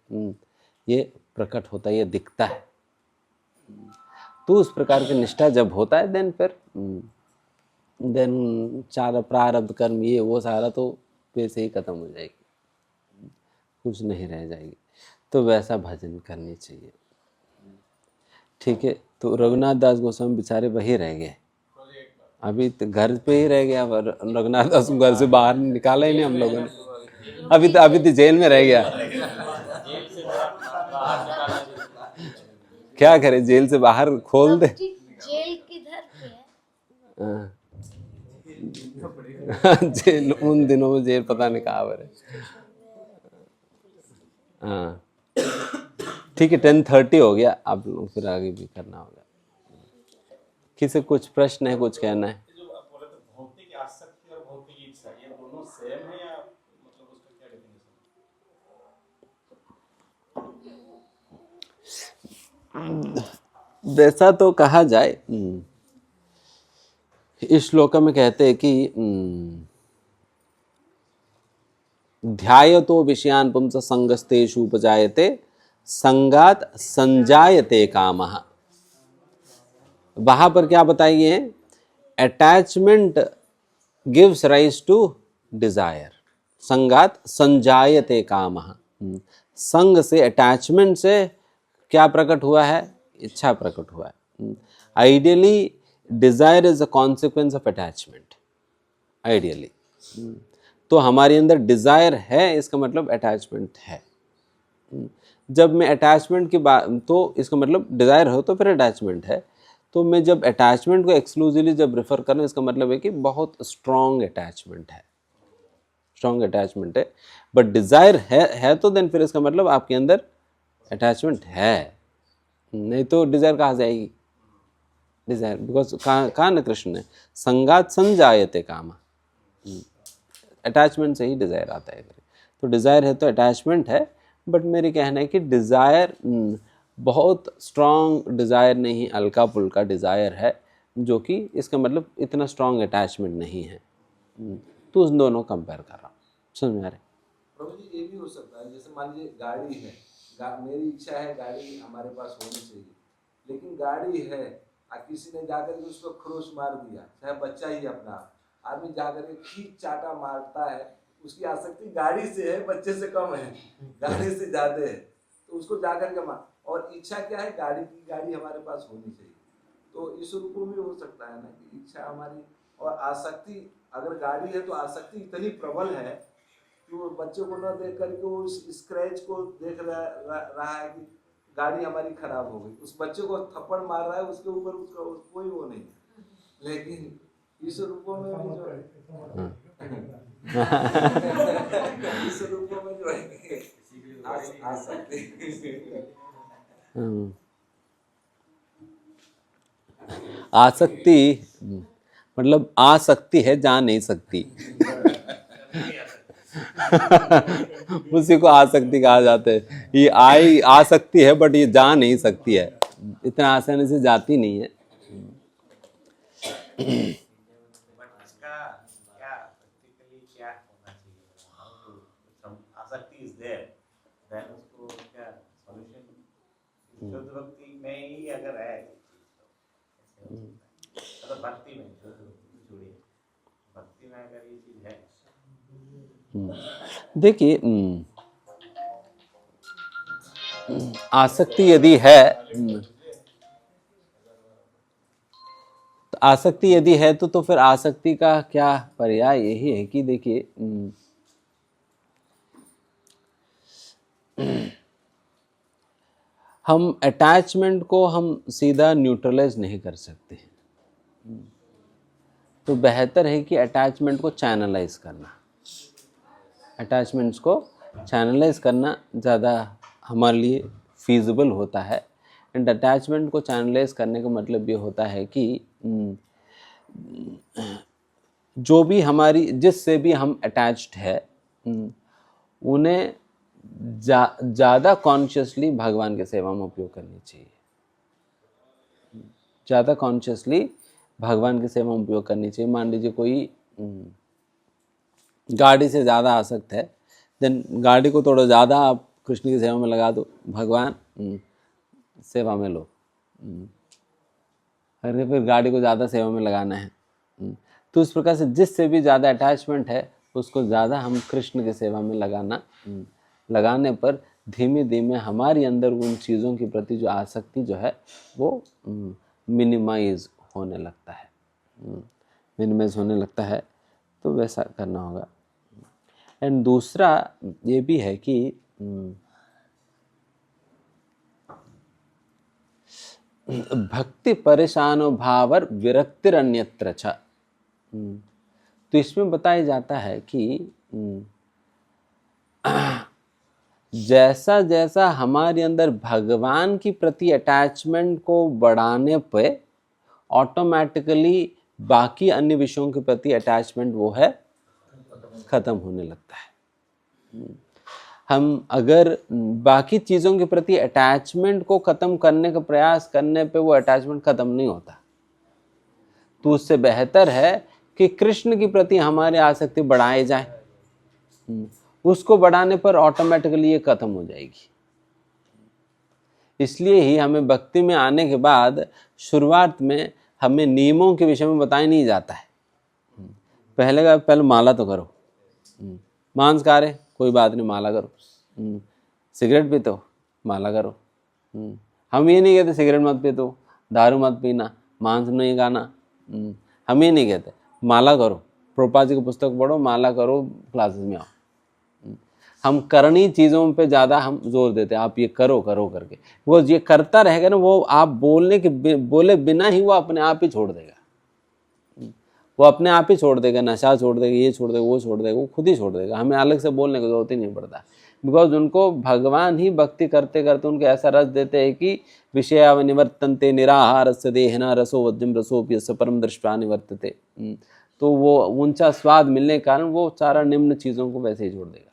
ये प्रकट होता है, ये दिखता है। तो उस प्रकार की निष्ठा जब होता है, देन सारा प्रारब्ध कर्म ये वो सारा तो वैसे ही खत्म हो जाएगी, कुछ नहीं रह जाएगी। तो वैसा भजन करनी चाहिए। ठीक है, तो रघुनाथ दास गोस्वामी बेचारे वही रह गए, अभी तो घर पे ही रह गया। रघुनाथ दास को घर से बाहर निकाला ही नहीं हम लोगों ने। अभी तो जेल में रह गया। क्या करे, जेल से बाहर खोल दे। जेल किधर पे है? जेल उन दिनों में जेल पता नहीं कहाँ पर है। हाँ ठीक है, 10:30 हो गया, आप लोग फिर आगे भी करना होगा। किसी कुछ प्रश्न है, कुछ कहना है? जो आप बोले तो भौतिक आसक्ति और भौतिक इच्छा, ये दोनों सेम है या मतलब उसका क्या डेफिनेशन? वैसा तो कहा जाए, इस श्लोक में कहते हैं कि ध्यायतो विषयान् पुंस संगस्तेषु उपजायते संगात संजायते कामः। वहां पर क्या बताइए, attachment gives rise to desire, संगात संजायते कामः। संग से, अटैचमेंट से क्या प्रकट हुआ है, इच्छा प्रकट हुआ है। Ideally desire is a consequence of attachment, ideally. तो हमारे अंदर डिजायर है, इसका मतलब अटैचमेंट है। जब मैं अटैचमेंट की बात, तो इसका मतलब डिजायर हो तो फिर अटैचमेंट है। तो मैं जब अटैचमेंट को एक्सक्लूसिवली जब रेफर कर रहा हूँ, इसका मतलब है कि बहुत स्ट्रॉन्ग अटैचमेंट है, स्ट्रॉन्ग अटैचमेंट है। बट डिज़ायर है तो देन फिर इसका मतलब आपके अंदर अटैचमेंट है, नहीं तो डिज़ायर कहाँ से आएगी? डिज़ायर बिकॉज कहा न कृष्ण ने संगात संजायते कामा, अटैचमेंट से ही डिज़ायर आता है। तो डिज़ायर है तो अटैचमेंट है, बट मेरी कहना है कि डिज़ायर बहुत स्ट्रॉन्ग डिज़ायर नहीं, हल्का फुल्का डिज़ायर है, जो कि इसका मतलब इतना स्ट्रॉन्ग अटैचमेंट नहीं है। तो उन दोनों कंपेयर कर रहा हूँ, समझ में आ रहा है? प्रभु जी ये भी हो सकता है, जैसे मान लीजिए गाड़ी है, मेरी इच्छा है गाड़ी हमारे पास होनी चाहिए, लेकिन गाड़ी है किसी ने जाकर के उसको खरोच मार दिया, चाहे बच्चा ही अपना, आदमी जाकर के खींच चाटा मारता है, उसकी आसक्ति गाड़ी से है, बच्चे से कम है, गाड़ी से ज्यादा है, तो उसको जाकर के मार, और इच्छा क्या है गाड़ी की, गाड़ी हमारे पास होनी चाहिए। तो इस रूप में हो सकता है ना कि इच्छा हमारी और आसक्ति, अगर गाड़ी है तो आसक्ति इतनी प्रबल है कि वो बच्चे को न देख करके वो उस स्क्रैच को देख रहा है कि गाड़ी हमारी खराब हो गई, उस बच्चे को थप्पड़ मार रहा है, उसके ऊपर उसका कोई वो नहीं, लेकिन इस रूपों में भी जो इस रूपों में जो है आसक्ति मतलब आ सकती है, जा नहीं सकती उसी को आसक्ति कहा जाता है। ये आ सकती है बट ये जा नहीं सकती है, इतना आसानी से जाती नहीं है। इसका क्या प्रैक्टिकली क्या होना चाहिए? हाउ टू आसक्ति इज देयर, देन उसको क्या सॉल्यूशन? शुद्ध भक्ति में ही अगर है तो भक्ति में जोड़िए, भक्ति में अगर ये चीज है, देखिए आसक्ति यदि है, तो आसक्ति यदि है तो फिर आसक्ति का क्या पर्याय यही है कि देखिए हम अटैचमेंट को हम सीधा न्यूट्रलाइज नहीं कर सकते, तो बेहतर है कि अटैचमेंट को चैनलाइज करना, अटैचमेंट्स को चैनलाइज करना ज़्यादा हमारे लिए फीजिबल होता है। एंड अटैचमेंट को चैनलाइज करने का मतलब ये होता है कि जो भी हमारी जिससे भी हम अटैच्ड है उन्हें ज़्यादा कॉन्शियसली भगवान के सेवा में उपयोग करनी चाहिए, ज़्यादा कॉन्शियसली भगवान की सेवा में उपयोग करनी चाहिए। मान लीजिए कोई गाड़ी से ज़्यादा आसक्त है, देन गाड़ी को थोड़ा ज़्यादा आप कृष्ण की सेवा में लगा दो, भगवान सेवा में लो, अरे फिर गाड़ी को ज़्यादा सेवा में लगाना है। तो इस प्रकार से जिससे भी ज़्यादा अटैचमेंट है उसको ज़्यादा हम कृष्ण की सेवा में लगाने पर धीमे धीमे हमारे अंदर उन चीज़ों के प्रति जो आसक्ति जो है वो मिनिमाइज होने लगता है, मिनिमाइज होने लगता है। तो वैसा करना होगा। एंड दूसरा ये भी है कि भक्ति परेशानो भावर विरक्तिरन्यत्र च, तो इसमें बताया जाता है कि जैसा जैसा हमारे अंदर भगवान की प्रति अटैचमेंट को बढ़ाने पे ऑटोमेटिकली बाकी अन्य विषयों के प्रति अटैचमेंट वो है ख़त्म होने लगता है। हम अगर बाकी चीज़ों के प्रति अटैचमेंट को ख़त्म करने का प्रयास करने पे वो अटैचमेंट ख़त्म नहीं होता, तो उससे बेहतर है कि कृष्ण के प्रति हमारी आसक्ति बढ़ाई जाए, उसको बढ़ाने पर ऑटोमेटिकली ये ख़त्म हो जाएगी। इसलिए ही हमें भक्ति में आने के बाद शुरुआत में हमें नियमों के विषय में बताया नहीं जाता है। पहले माला तो करो, मांस खा रहे कोई बात नहीं माला करो, सिगरेट पीते हो माला करो। हम ये नहीं कहते सिगरेट मत पी, तो दारू मत पीना, मांस नहीं खाना, हम ये नहीं कहते, माला करो, प्रभुपाद जी की पुस्तक पढ़ो, माला करो, क्लासेस में आओ। हम करनी चीज़ों पे ज़्यादा हम जोर देते हैं, आप ये करो करो करके। वो ये करता रहेगा ना, वो आप बोले बिना ही वो अपने आप ही छोड़ देगा। वो अपने आप ही छोड़ देगा, नशा छोड़ देगा, ये छोड़ देगा, वो छोड़ देगा, वो खुद ही छोड़ देगा। हमें अलग से बोलने की जरूरत ही नहीं पड़ता, बिकॉज उनको भगवान ही भक्ति करते करते उनको ऐसा रस देते हैं कि विषया निवर्तन्ते निराहारस्य देहिना रसो वध्यम रसोप्यस्य परम दृष्ट्वा निवर्तते। तो वो ऊंचा स्वाद मिलने के कारण वो सारा निम्न चीज़ों को वैसे ही छोड़ देगा।